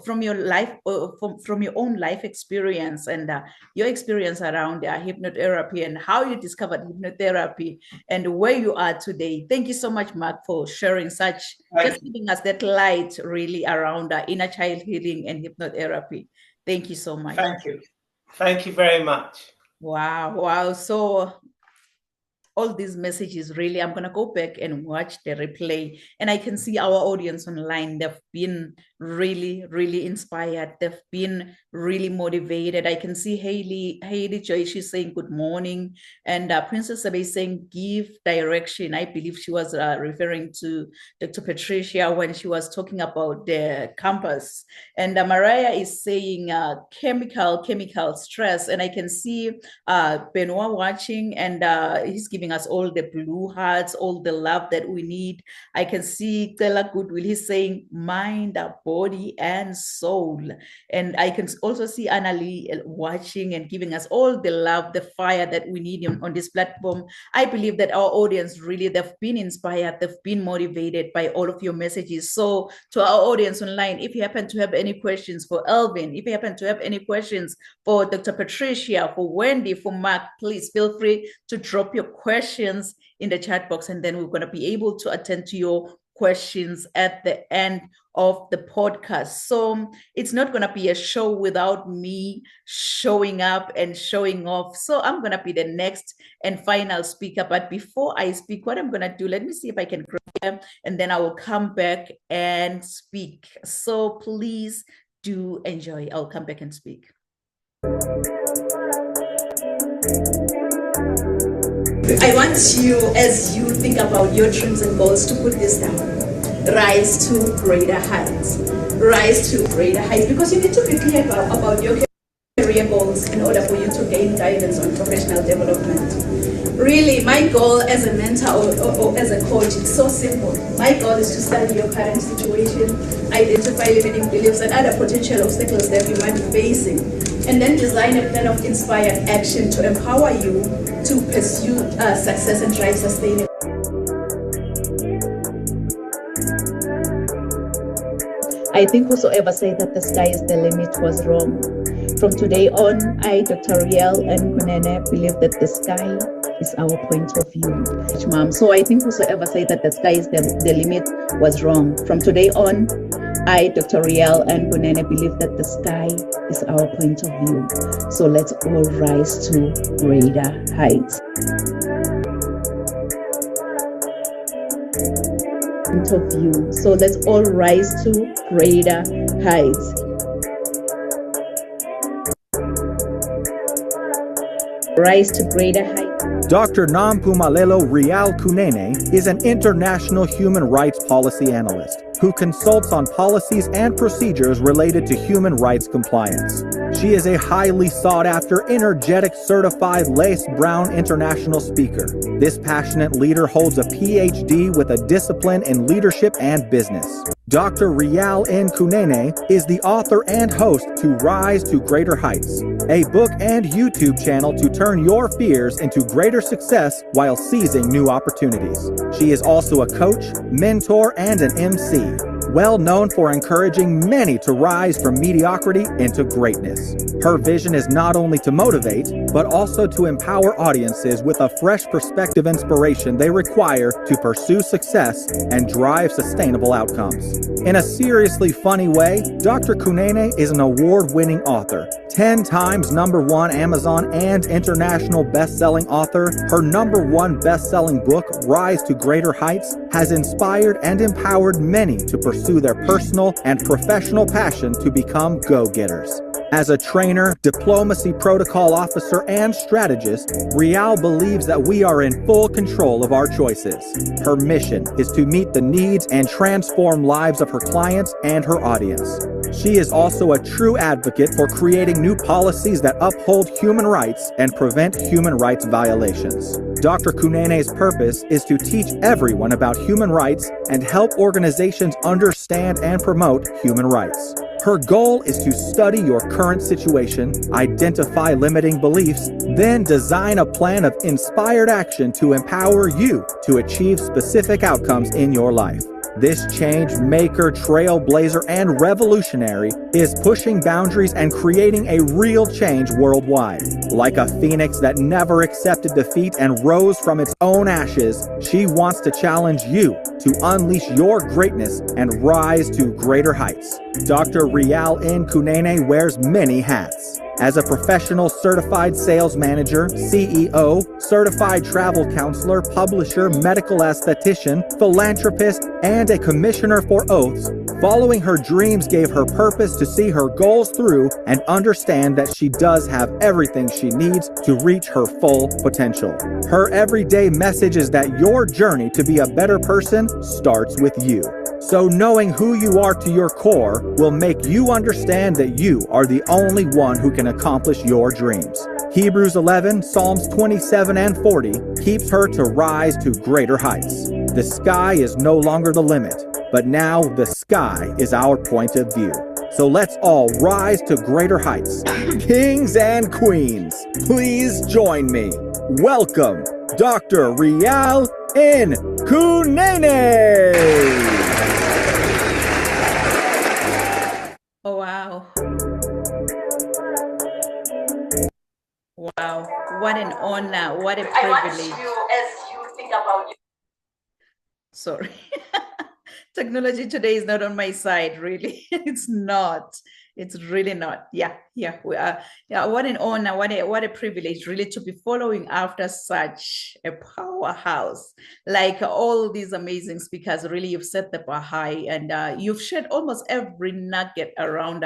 from your life, from your own life experience and your experience around hypnotherapy and how you discovered hypnotherapy and where you are today. Thank you so much, Mark, for sharing just giving us that light really around inner child healing and hypnotherapy. Thank you so much. Thank you. Thank you very much. Wow. So all these messages, really, I'm going to go back and watch the replay, and I can see our audience online. They've been really, really inspired. They've been really motivated. I can see Haley Joy, she's saying good morning. And Princess Abe is saying give direction. I believe she was referring to Dr. Patricia when she was talking about the campus. And Mariah is saying chemical stress. And I can see Benoit watching, and he's giving us all the blue hearts, all the love that we need. I can see Stella Goodwill, he's saying mind, body, and soul. And I can also see Annalie watching and giving us all the love, the fire that we need on this platform. I believe that our audience really, they've been inspired, they've been motivated by all of your messages. So to our audience online, if you happen to have any questions for Elvin, if you happen to have any questions for Dr. Patricia, for Wendy, for Mark, please feel free to drop your questions in the chat box, and then we're going to be able to attend to your questions at the end of the podcast. So it's not going to be a show without me showing up and showing off. So I'm going to be the next and final speaker. But before I speak, what I'm going to do, let me see if I can grab them, and then I will come back and speak. So please do enjoy. I'll come back and speak. I want you, as you think about your dreams and goals, to put this down. Rise to greater heights. Rise to greater heights, because you need to be clear about your career goals in order for you to gain guidance on professional development. Really, my goal as a mentor or as a coach is so simple. My goal is to study your current situation, identify limiting beliefs and other potential obstacles that you might be facing, and then design a plan of inspired action to empower you to pursue success and drive sustainable. I think whosoever said that the sky is the limit was wrong. From today on, I, Dr. Riel and Kunene, believe that the sky is our point of view. Mom. So I think whosoever said that the sky is the limit was wrong. From today on, I, Dr. Riel and Kunene, believe that the sky is our point of view. So let's all rise to greater heights. Point of view. So let's all rise to greater heights. Rise to greater heights. Dr. Nampumelelo Rial Kunene is an international human rights policy analyst who consults on policies and procedures related to human rights compliance. She is a highly sought-after, energetic, certified Lace Brown international speaker. This passionate leader holds a PhD with a discipline in leadership and business. Dr. Rial N. Kunene is the author and host to Rise to Greater Heights, a book and YouTube channel to turn your fears into greater success while seizing new opportunities. She is also a coach, mentor, and an MC, well known for encouraging many to rise from mediocrity into greatness. Her vision is not only to motivate, but also to empower audiences with a fresh perspective inspiration they require to pursue success and drive sustainable outcomes. In a seriously funny way, Dr. Kunene is an award-winning author, 10 times #1 Amazon and international best-selling author. Her #1 best-selling book, Rise to Greater Heights, has inspired and empowered many to pursue their personal and professional passion to become go-getters. As a trainer, diplomacy protocol officer, and strategist, Rial believes that we are in full control of our choices. Her mission is to meet the needs and transform lives of her clients and her audience. She is also a true advocate for creating new policies that uphold human rights and prevent human rights violations. Dr. Kunene's purpose is to teach everyone about human rights and help organizations understand and promote human rights. Her goal is to study your current situation, identify limiting beliefs, then design a plan of inspired action to empower you to achieve specific outcomes in your life. This change maker, trailblazer, and revolutionary is pushing boundaries and creating a real change worldwide. Like a phoenix that never accepted defeat and rose from its own ashes, she wants to challenge you to unleash your greatness and rise to greater heights. Dr. Rial N. Kunene wears many hats. As a professional certified sales manager, CEO, certified travel counselor, publisher, medical esthetician, philanthropist, and a commissioner for oaths, following her dreams gave her purpose to see her goals through and understand that she does have everything she needs to reach her full potential. Her everyday message is that your journey to be a better person starts with you. So knowing who you are to your core will make you understand that you are the only one who can accomplish your dreams. Hebrews 11, Psalms 27 and 40 keeps her to rise to greater heights. The sky is no longer the limit, but now the sky is our point of view. So let's all rise to greater heights. Kings and queens, please join me. Welcome, Dr. Rial N. Kunene. Oh, wow. Wow. What an honor. What a privilege. I want you, as you think about you. Sorry. Technology today is not on my side, really. It's not. It's really not. Yeah. We are. Yeah. What an honor. What a privilege, really, to be following after such a powerhouse. Like all these amazing speakers, really, you've set the bar high, and you've shared almost every nugget around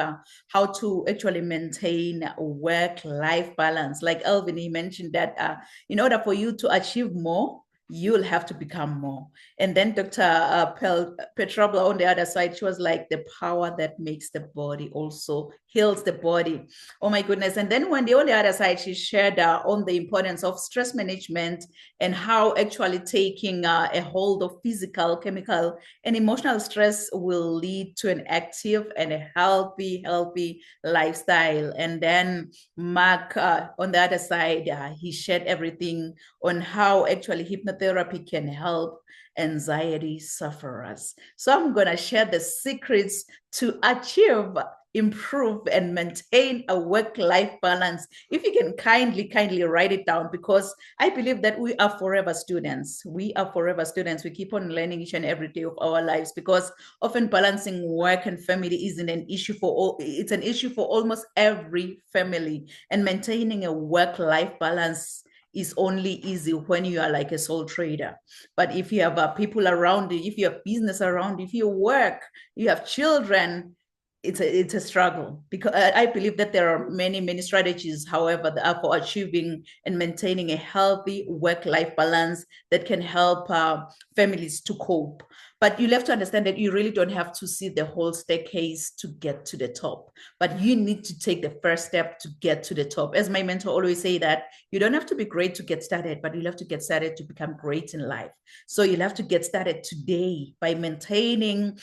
how to actually maintain work-life balance. Like Alvin, he mentioned that in order for you to achieve more, you'll have to become more. And then Dr. Petrobla on the other side, she was like, the power that makes the body also heals the body. Oh my goodness. And then when on the other side, she shared on the importance of stress management and how actually taking a hold of physical, chemical, and emotional stress will lead to an active and a healthy lifestyle. And then Mark on the other side, he shared everything on how actually hypnotherapy can help anxiety sufferers. So I'm going to share the secrets to achieve, improve, and maintain a work-life balance. If you can kindly write it down, because I believe that we are forever students. We are forever students. We keep on learning each and every day of our lives, because often balancing work and family isn't an issue for all. It's an issue for almost every family, and maintaining a work-life balance is only easy when you are like a sole trader. But if you have people around you, if you have business around you, if you work, you have children, it's a struggle. Because I believe that there are many strategies, however, that are for achieving and maintaining a healthy work-life balance that can help families to cope. But you have to understand that you really don't have to see the whole staircase to get to the top, but you need to take the first step to get to the top. As my mentor always say, that you don't have to be great to get started, but you'll have to get started to become great in life. So you'll have to get started today by maintaining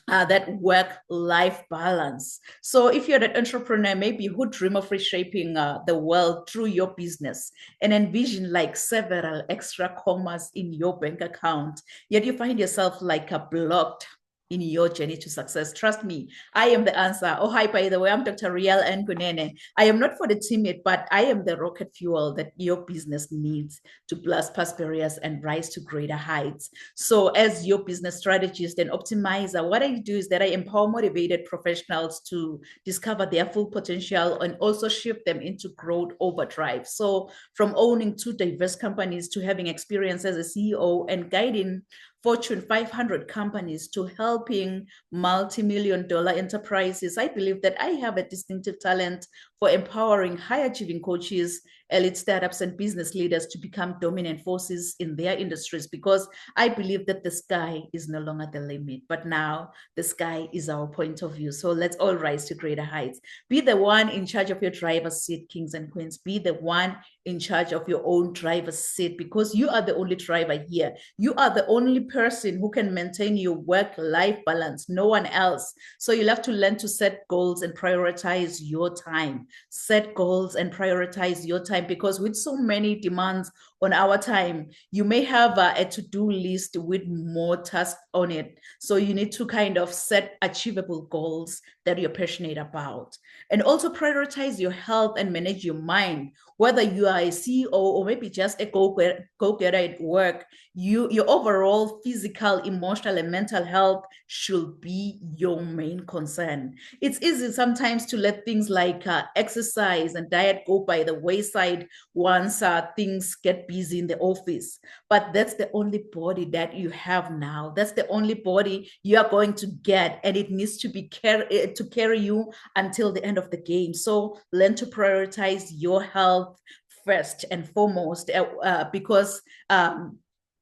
that work-life balance. So if you're an entrepreneur, maybe who dream of reshaping the world through your business and envision like several extra commas in your bank account, yet you find yourself like blocked in your journey to success, trust me, I am the answer. Oh, hi, by the way, I'm Dr. Rial N. Kunene. I am not for the timid, but I am the rocket fuel that your business needs to blast past barriers and rise to greater heights. So as your business strategist and optimizer, what I do is that I empower motivated professionals to discover their full potential and also shift them into growth overdrive. So from owning 2 diverse companies to having experience as a CEO and guiding Fortune 500 companies to helping multi-million-dollar enterprises, I believe that I have a distinctive talent for empowering high-achieving coaches, elite startups, and business leaders to become dominant forces in their industries, because I believe that the sky is no longer the limit, but now the sky is our point of view. So let's all rise to greater heights. Be the one in charge of your driver's seat, kings and queens. Be the one in charge of your own driver's seat, because you are the only driver here. You are the only person who can maintain your work-life balance, no one else. So you'll have to learn to set goals and prioritize your time. Set goals and prioritize your time, because with so many demands on our time, you may have a to-do list with more tasks on it. So you need to kind of set achievable goals that you're passionate about. And also prioritize your health and manage your mind. Whether you are a CEO or maybe just a go-getter at work, your overall physical, emotional, and mental health should be your main concern. It's easy sometimes to let things like exercise and diet go by the wayside once things get busy in the office. But that's the only body that you have now. That's the only body you are going to get, and it needs to be to carry you until the end of the game. So learn to prioritize your health first and foremost, because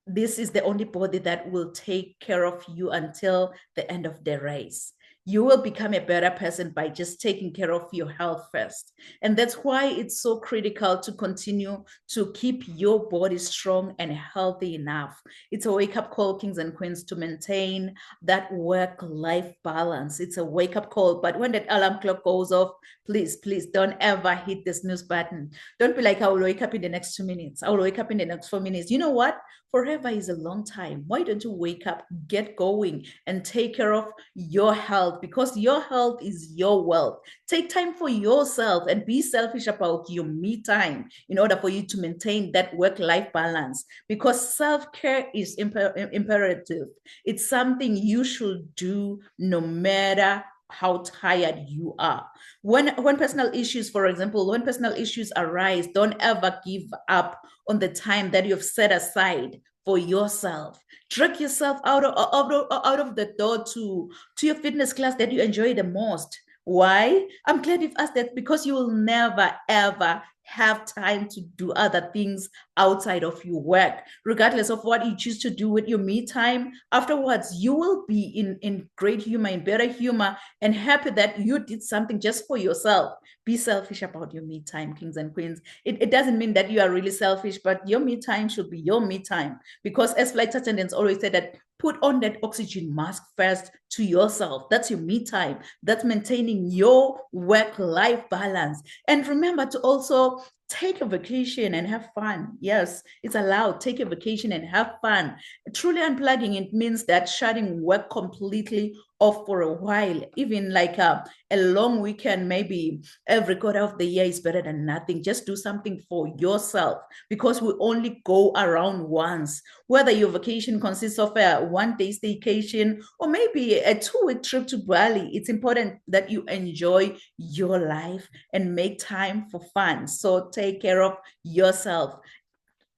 this is the only body that will take care of you until the end of the race. You will become a better person by just taking care of your health first. And that's why it's so critical to continue to keep your body strong and healthy enough. It's a wake-up call, kings and queens, to maintain that work-life balance. It's a wake-up call. But when that alarm clock goes off, please don't ever hit the snooze button. Don't be like, I will wake up in the next 2 minutes. I will wake up in the next 4 minutes. You know what? Forever is a long time. Why don't you wake up, get going, and take care of your health? Because your health is your wealth. Take time for yourself and be selfish about your me time in order for you to maintain that work-life balance, because self-care is imperative. It's something you should do no matter how tired you are. When personal issues, for example, when personal issues arise, don't ever give up on the time that you've set aside for yourself. Drag yourself out of the door to your fitness class that you enjoy the most. Why? I'm glad you've asked that, because you will never, ever have time to do other things outside of your work. Regardless of what you choose to do with your me time, afterwards, you will be in great humor, in better humor, and happy that you did something just for yourself. Be selfish about your me time, kings and queens. It doesn't mean that you are really selfish, but your me time should be your me time. Because as flight attendants always say, that put on that oxygen mask first to yourself. That's your me time. That's maintaining your work-life balance. And remember to also take a vacation and have fun. Yes, it's allowed. Take a vacation and have fun. Truly unplugging, it means that shutting work completely off for a while. Even like a long weekend, maybe every quarter of the year, is better than nothing. Just do something for yourself, because we only go around once. Whether your vacation consists of a one-day staycation or maybe a 2-week trip to Bali, it's important that you enjoy your life and make time for fun. So take care of yourself.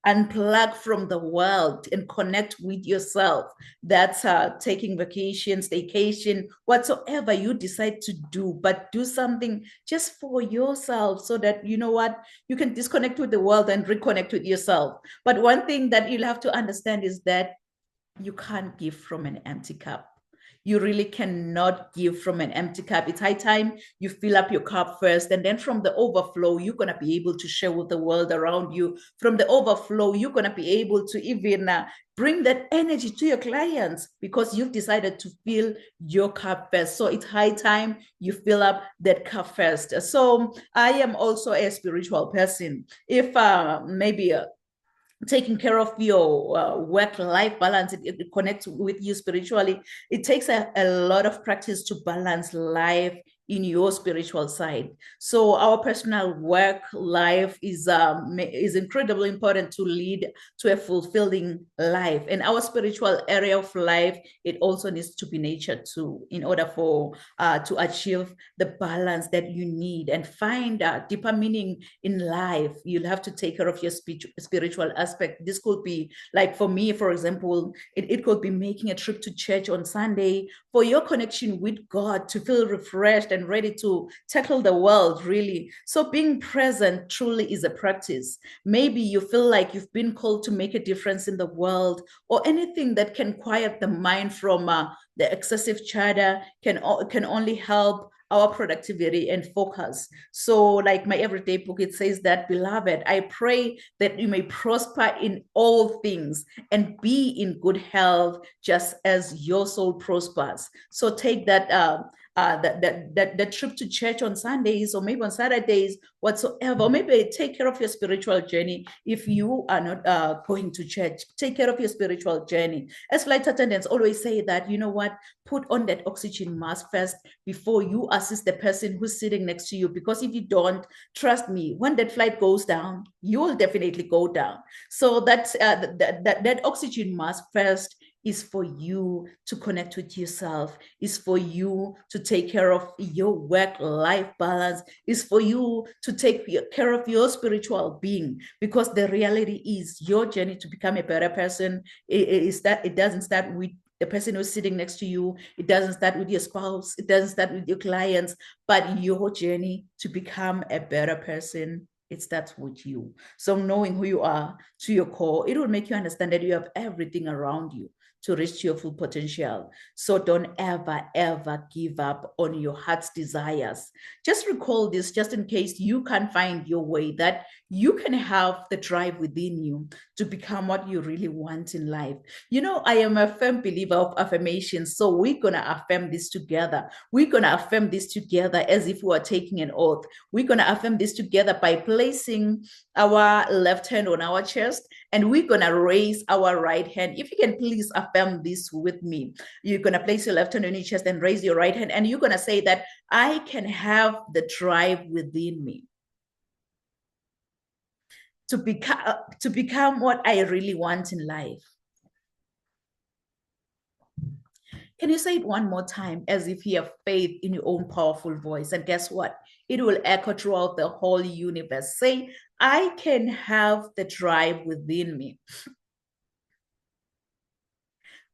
Unplug from the world and connect with yourself. That's taking vacation, staycation, whatsoever you decide to do, but do something just for yourself, so that, you know what, you can disconnect with the world and reconnect with yourself. But one thing that you'll have to understand is that you can't give from an empty cup. You really cannot give from an empty cup. It's high time you fill up your cup first, and then from the overflow, you're going to be able to share with the world around you. From the overflow, you're going to be able to even bring that energy to your clients, because you've decided to fill your cup first. So it's high time you fill up that cup first. So I am also a spiritual person. If maybe taking care of your work-life balance, it connects with you spiritually. It takes a lot of practice to balance life in your spiritual side. So our personal work life is incredibly important to lead to a fulfilling life. And our spiritual area of life, it also needs to be nurtured too, in order for to achieve the balance that you need and find deeper meaning in life. You'll have to take care of your spiritual aspect. This could be like, for me, for example, it could be making a trip to church on Sunday for your connection with God, to feel refreshed and ready to tackle the world, really. So being present truly is a practice. Maybe you feel like you've been called to make a difference in the world, or anything that can quiet the mind from the excessive chatter can only help our productivity and focus. So like my everyday book, it says that, beloved, I pray that you may prosper in all things and be in good health, just as your soul prospers. So take that that trip to church on Sundays, or maybe on Saturdays, whatsoever, or maybe take care of your spiritual journey. If you are not going to church, take care of your spiritual journey. As flight attendants always say that, you know what, put on that oxygen mask first before you assist the person who's sitting next to you, because if you don't, trust me, when that flight goes down, you will definitely go down. So that's that oxygen mask first is for you to connect with yourself, is for you to take care of your work-life balance, is for you to take care of your spiritual being, because the reality is your journey to become a better person is that it doesn't start with the person who's sitting next to you. It doesn't start with your spouse. It doesn't start with your clients, but your journey to become a better person, it starts with you. So knowing who you are to your core, it will make you understand that you have everything around you to reach your full potential. So don't ever, ever give up on your heart's desires. Just recall this, just in case you can't find your way, that you can have the drive within you to become what you really want in life. You know, I am a firm believer of affirmations. So we're going to affirm this together. We're going to affirm this together as if we are taking an oath. We're going to affirm this together by placing our left hand on our chest, and we're going to raise our right hand. If you can please affirm this with me. You're going to place your left hand on your chest and raise your right hand, and you're going to say that I can have the drive within me to become what I really want in life. Can you say it one more time as if you have faith in your own powerful voice? And guess what? It will echo throughout the whole universe. Say, I can have the drive within me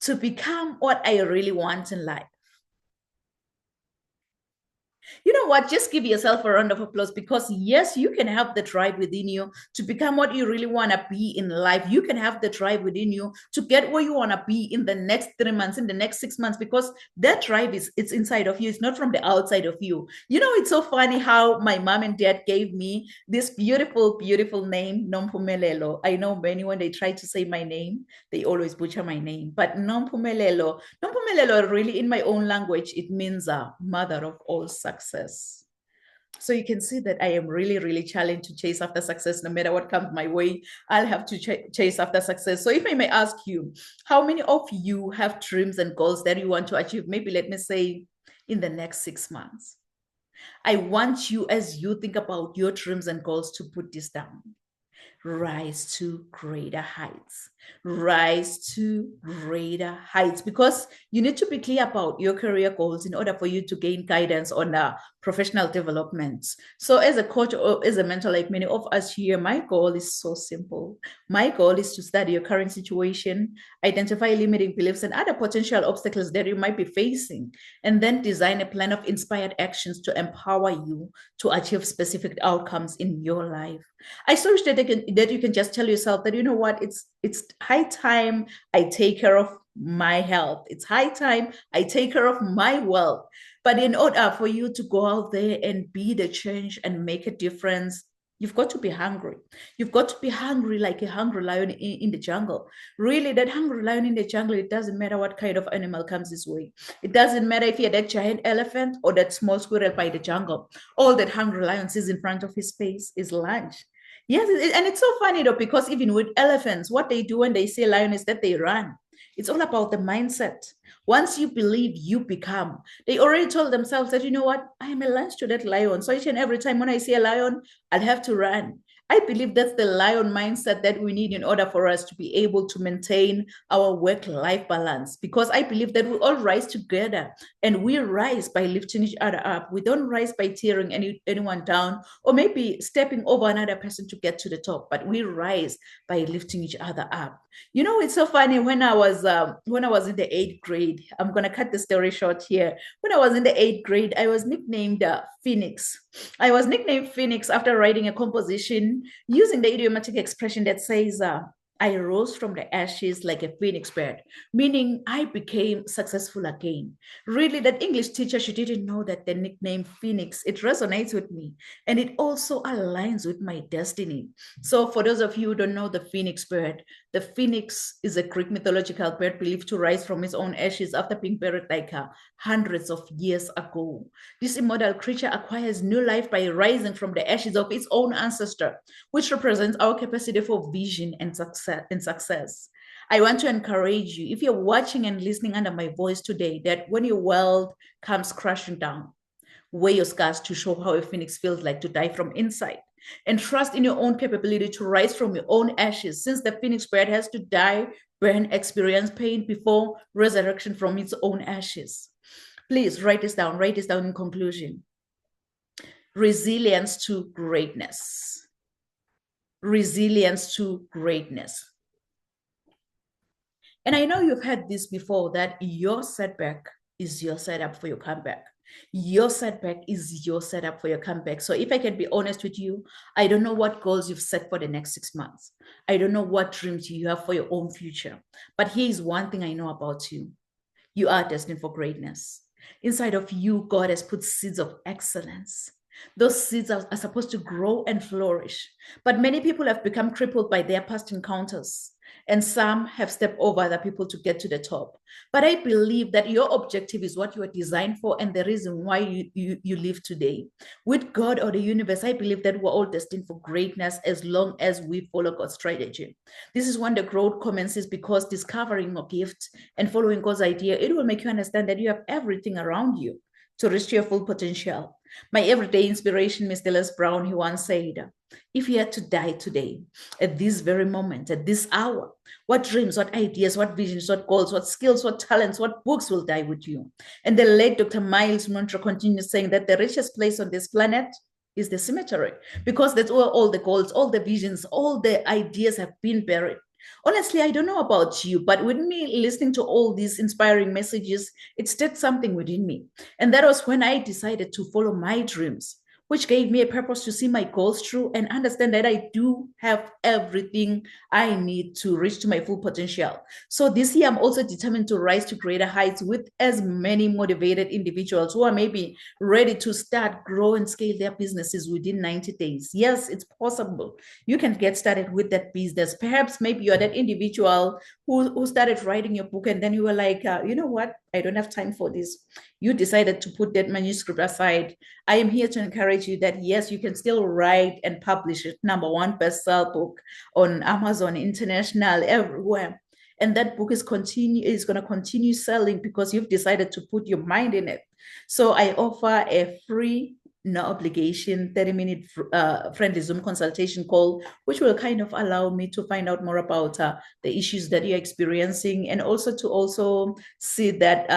to become what I really want in life. You know what? Just give yourself a round of applause, because yes, you can have the drive within you to become what you really want to be in life. You can have the drive within you to get where you want to be in the next 3 months, in the next 6 months, because that drive it's inside of you. It's not from the outside of you. You know, it's so funny how my mom and dad gave me this beautiful, beautiful name, Nompumelelo. I know many, when they try to say my name, they always butcher my name, but Nompumelelo really, in my own language, it means mother of all success. So you can see that I am really, really challenged to chase after success. No matter what comes my way, I'll have to chase after success. So if I may ask you, how many of you have dreams and goals that you want to achieve? Maybe let me say in the next 6 months. I want you, as you think about your dreams and goals, to put this down. Rise to greater heights. Rise to greater heights, because you need to be clear about your career goals in order for you to gain guidance on professional development. So as a coach or as a mentor, like many of us here, my goal is so simple. My goal is to study your current situation, identify limiting beliefs and other potential obstacles that you might be facing, and then design a plan of inspired actions to empower you to achieve specific outcomes in your life. I so wish that you can just tell yourself that, you know what, it's high time I take care of my health. It's high time I take care of my wealth. But in order for you to go out there and be the change and make a difference, you've got to be hungry. You've got to be hungry like a hungry lion in the jungle. Really, that hungry lion in the jungle, it doesn't matter what kind of animal comes this way. It doesn't matter if you're that giant elephant or that small squirrel by the jungle. All that hungry lion sees in front of his face is lunch. Yes, and it's so funny though, because even with elephants, what they do when they see a lion is that they run. It's all about the mindset. Once you believe, you become. They already told themselves that, you know what, I am a lunch to that lion. So each and every time when I see a lion, I'll have to run. I believe that's the lion mindset that we need in order for us to be able to maintain our work-life balance. Because I believe that we all rise together, and we rise by lifting each other up. We don't rise by tearing anyone down or maybe stepping over another person to get to the top, but we rise by lifting each other up. You know, it's so funny. When I was in the 8th grade, I'm gonna cut the story short here. When I was in the 8th grade, I was nicknamed Phoenix. I was nicknamed Phoenix after writing a composition using the idiomatic expression that says, I rose from the ashes like a phoenix bird, meaning I became successful again. Really, that English teacher, she didn't know that the nickname Phoenix, it resonates with me, and it also aligns with my destiny. So for those of you who don't know the phoenix bird, the phoenix is a Greek mythological bird believed to rise from its own ashes after being buried like hundreds of years ago. This immortal creature acquires new life by rising from the ashes of its own ancestor, which represents our capacity for vision and success. I want to encourage you, if you're watching and listening under my voice today, that when your world comes crashing down, wear your scars to show how a phoenix feels like to die from inside. And trust in your own capability to rise from your own ashes, since the phoenix bird has to die, burn, experience pain before resurrection from its own ashes. Please write this down in conclusion. Resilience to greatness. Resilience to greatness. And I know you've heard this before, that your setback is your setup for your comeback. Your setback is your setup for your comeback. So if I can be honest with you, I don't know what goals you've set for the next 6 months. I don't know what dreams you have for your own future. But here's one thing I know about you. You are destined for greatness. Inside of you, God has put seeds of excellence. Those seeds are supposed to grow and flourish. But many people have become crippled by their past encounters, and some have stepped over other people to get to the top. But I believe that your objective is what you are designed for and the reason why you live today. With God or the universe, I believe that we're all destined for greatness as long as we follow God's strategy. This is when the growth commences, because discovering your gift and following God's idea, it will make you understand that you have everything around you to reach your full potential. My everyday inspiration, Mr. Les Brown, he once said, if you had to die today, at this very moment, at this hour, what dreams, what ideas, what visions, what goals, what skills, what talents, what books will die with you? And the late Dr. Miles Monroe continues saying that the richest place on this planet is the cemetery, because that's where all the goals, all the visions, all the ideas have been buried. Honestly, I don't know about you, but with me listening to all these inspiring messages, it stirred something within me. And that was when I decided to follow my dreams, which gave me a purpose to see my goals through and understand that I do have everything I need to reach to my full potential. So this year, I'm also determined to rise to greater heights with as many motivated individuals who are maybe ready to start, grow, and scale their businesses within 90 days. Yes, it's possible. You can get started with that business. Perhaps maybe you're that individual who started writing your book, and then you were like, you know what? I don't have time for this. You decided to put that manuscript aside. I am here to encourage you that yes, you can still write and publish it. #1 bestseller book on Amazon International, everywhere. And that book is going to continue selling because you've decided to put your mind in it. So I offer a free, no obligation 30-minute friendly Zoom consultation call, which will kind of allow me to find out more about the issues that you're experiencing, and also to see that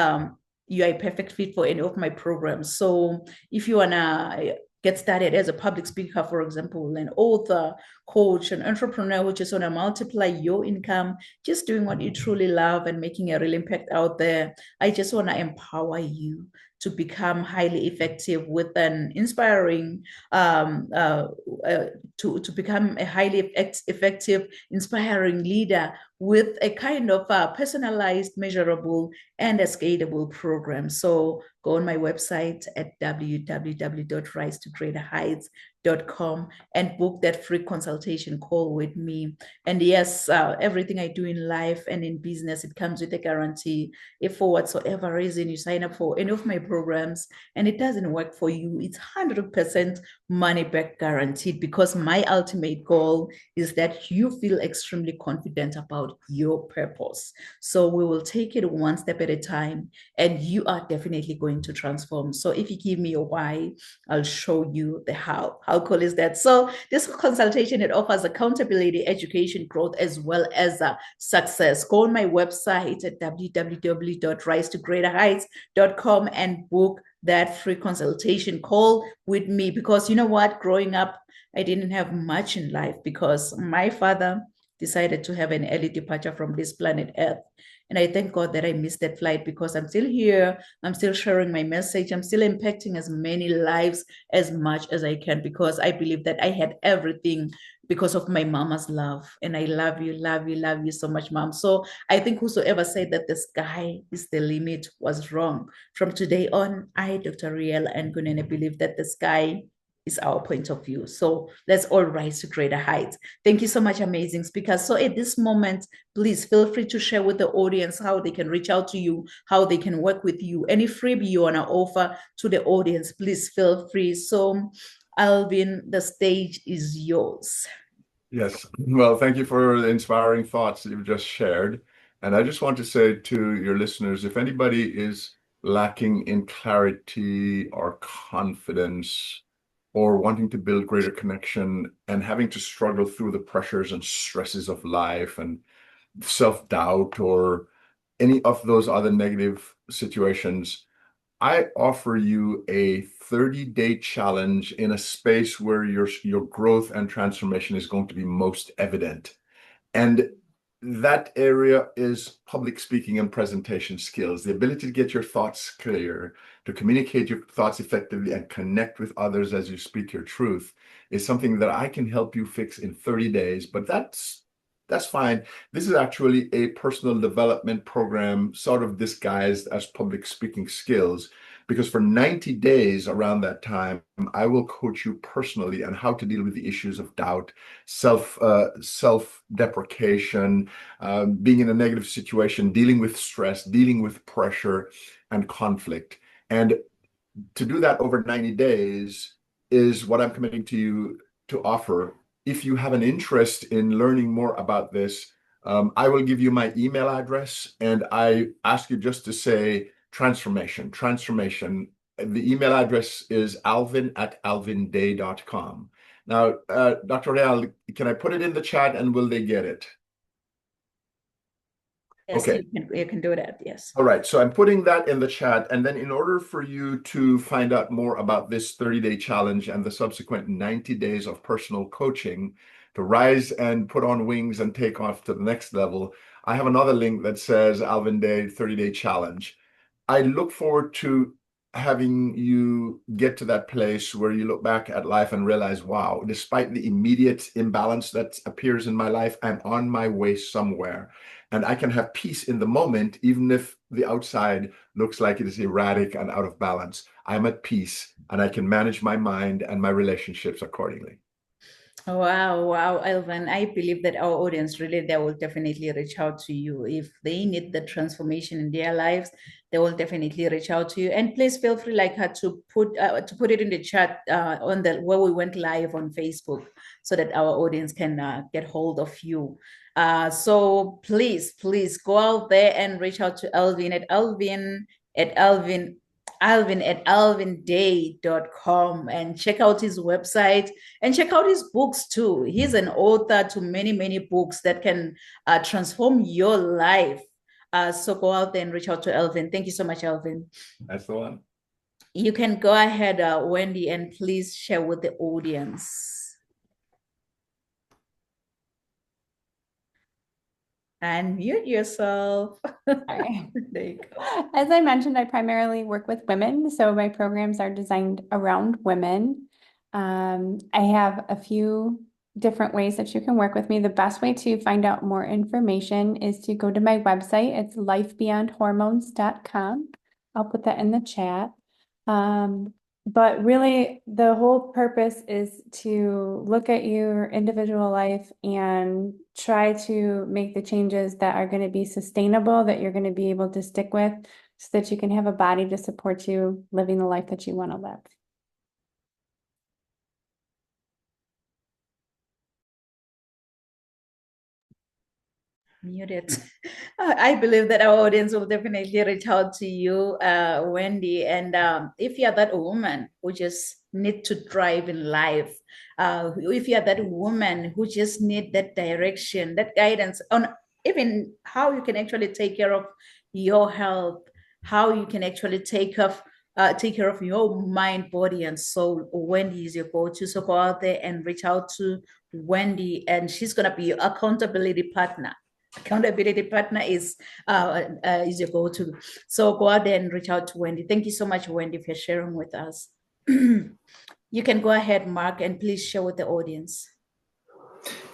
you are a perfect fit for any of my programs. So if you wanna get started as a public speaker, for example, an author, coach, an entrepreneur who just want to multiply your income, just doing what you truly love and making a real impact out there, I just want to empower you to become highly effective with an inspiring, to become a highly effective, inspiring leader with a kind of personalized, measurable, and a scalable program. So go on my website at www.risetogreaterheights.com and book that free consultation call with me. And yes, everything I do in life and in business, it comes with a guarantee. If for whatsoever reason you sign up for any of my programs and it doesn't work for you, it's 100% money back guaranteed, because my ultimate goal is that you feel extremely confident about your purpose. So we will take it one step at a time, and you are definitely going to transform. So if you give me a why, I'll show you the how. How cool is that? So this consultation, it offers accountability, education, growth, as well as success. Go on my website at www.risetogreaterheights.com and book that free consultation call with me, because you know what, growing up, I didn't have much in life because my father decided to have an early departure from this planet Earth. And I thank God that I missed that flight, because I'm still here. I'm still sharing my message. I'm still impacting as many lives as much as I can, because I believe that I had everything because of my mama's love. And I love you, love you, love you so much, Mom. So I think whosoever said that the sky is the limit was wrong. From today on, I, Dr. Riel and Kunene, believe that the sky is our point of view. So let's all rise to greater heights. Thank you so much, amazing speakers. So at this moment, please feel free to share with the audience how they can reach out to you, how they can work with you. Any freebie you want to offer to the audience, please feel free. So Alvin, the stage is yours. Yes. Well, thank you for the inspiring thoughts that you've just shared. And I just want to say to your listeners, if anybody is lacking in clarity or confidence, or wanting to build greater connection and having to struggle through the pressures and stresses of life and self-doubt or any of those other negative situations, I offer you a 30-day challenge in a space where your growth and transformation is going to be most evident. And that area is public speaking and presentation skills, the ability to get your thoughts clear, to communicate your thoughts effectively and connect with others as you speak your truth is something that I can help you fix in 30 days. But that's fine. This is actually a personal development program, sort of disguised as public speaking skills, because for 90 days around that time, I will coach you personally on how to deal with the issues of doubt, self-deprecation, being in a negative situation, dealing with stress, dealing with pressure and conflict. And to do that over 90 days is what I'm committing to you to offer. If you have an interest in learning more about this, I will give you my email address, and I ask you just to say transformation. The email address is alvin@alvinday.com. Now, Dr. Real, can I put it in the chat and will they get it? Yes, okay. You can do that, yes. All right, so I'm putting that in the chat. And then in order for you to find out more about this 30-day challenge and the subsequent 90 days of personal coaching to rise and put on wings and take off to the next level, I have another link that says Alvin Day 30-day challenge. I look forward to having you get to that place where you look back at life and realize, wow, despite the immediate imbalance that appears in my life, I'm on my way somewhere. And I can have peace in the moment, even if the outside looks like it is erratic and out of balance. I'm at peace and I can manage my mind and my relationships accordingly. Wow, Alvin. I believe that our audience really, they will definitely reach out to you. If they need the transformation in their lives, they will definitely reach out to you. And please feel free, like her, to put it in the chat on the where we went live on Facebook, so that our audience can get hold of you. So please go out there and reach out to Alvin at alvinday.com and check out his website and check out his books too. He's an author to many books that can transform your life. So go out there and reach out to Alvin. Thank you so much, Alvin. That's the one. You can go ahead, Wendy, and please share with the audience. And mute yourself. Sorry. There you go. As I mentioned, I primarily work with women, so my programs are designed around women. I have a few different ways that you can work with me. The best way to find out more information is to go to my website. It's lifebeyondhormones.com. I'll put that in the chat. But really, the whole purpose is to look at your individual life and try to make the changes that are going to be sustainable, that you're going to be able to stick with, so that you can have a body to support you living the life that you want to live. Muted. I believe that our audience will definitely reach out to you, Wendy. And if you're that woman who just need to thrive in life, if you're that woman who just need that direction, that guidance on even how you can actually take care of your health, how you can actually take take care of your mind, body, and soul, Wendy is your go-to. So go out there and reach out to Wendy, and she's gonna be your accountability partner. Accountability partner is your go-to. So go out there and reach out to Wendy. Thank you so much, Wendy, for sharing with us. You can go ahead, Mark, and please share with the audience.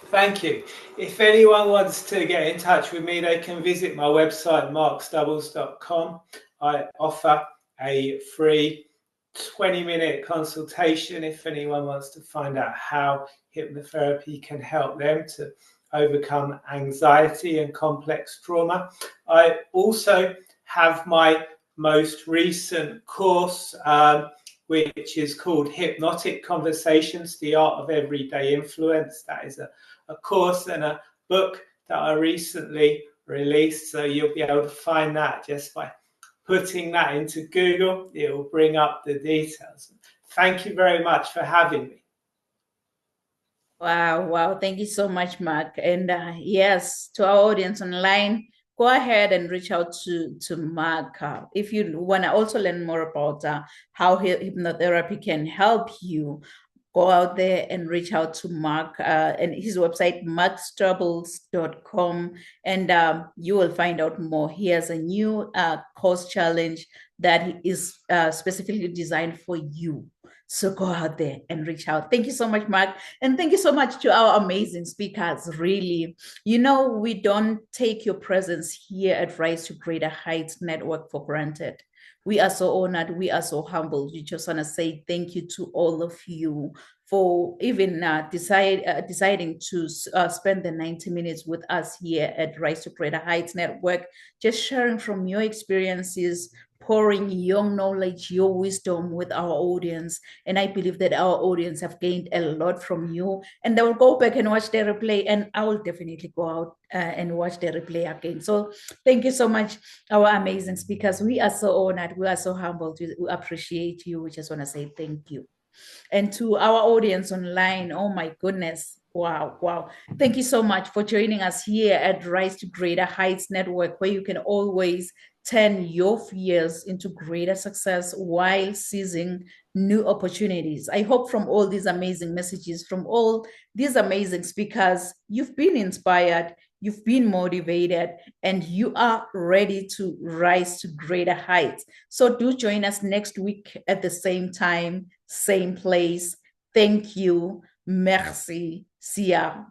Thank you. If anyone wants to get in touch with me, they can visit my website, markstubbles.com. I offer a free 20-minute consultation if anyone wants to find out how hypnotherapy can help them to overcome anxiety and complex trauma. I also have my most recent course, which is called Hypnotic Conversations, The Art of Everyday Influence. That is a course and a book that I recently released. So you'll be able to find that just by putting that into Google. It will bring up the details. Thank you very much for having me. Wow. Thank you so much, Mark. And yes, to our audience online, go ahead and reach out to Mark. If you want to also learn more about how hypnotherapy can help you, go out there and reach out to Mark and his website, markstubbles.com, and you will find out more. He has a new course challenge that is specifically designed for you. So go out there and reach out. Thank you so much, Mark. And thank you so much to our amazing speakers. Really, we don't take your presence here at Rise to Greater Heights Network for granted. We are so honored. We are so humbled. We just want to say thank you to all of you for even deciding to spend the 90 minutes with us here at Rise to Greater Heights Network, just sharing from your experiences, pouring your knowledge, your wisdom with our audience. And I believe that our audience have gained a lot from you, and they will go back and watch the replay, and I will definitely go out and watch the replay again. So thank you so much, our amazing speakers. We are so honored. We are so humbled. We appreciate you. We just want to say thank you. And to our audience online, oh my goodness. Wow. Thank you so much for joining us here at Rise to Greater Heights Network, where you can always turn your fears into greater success while seizing new opportunities. I hope from all these amazing messages, from all these amazing speakers, you've been inspired, you've been motivated, and you are ready to rise to greater heights. So do join us next week at the same time, same place. Thank you. Merci. Sia.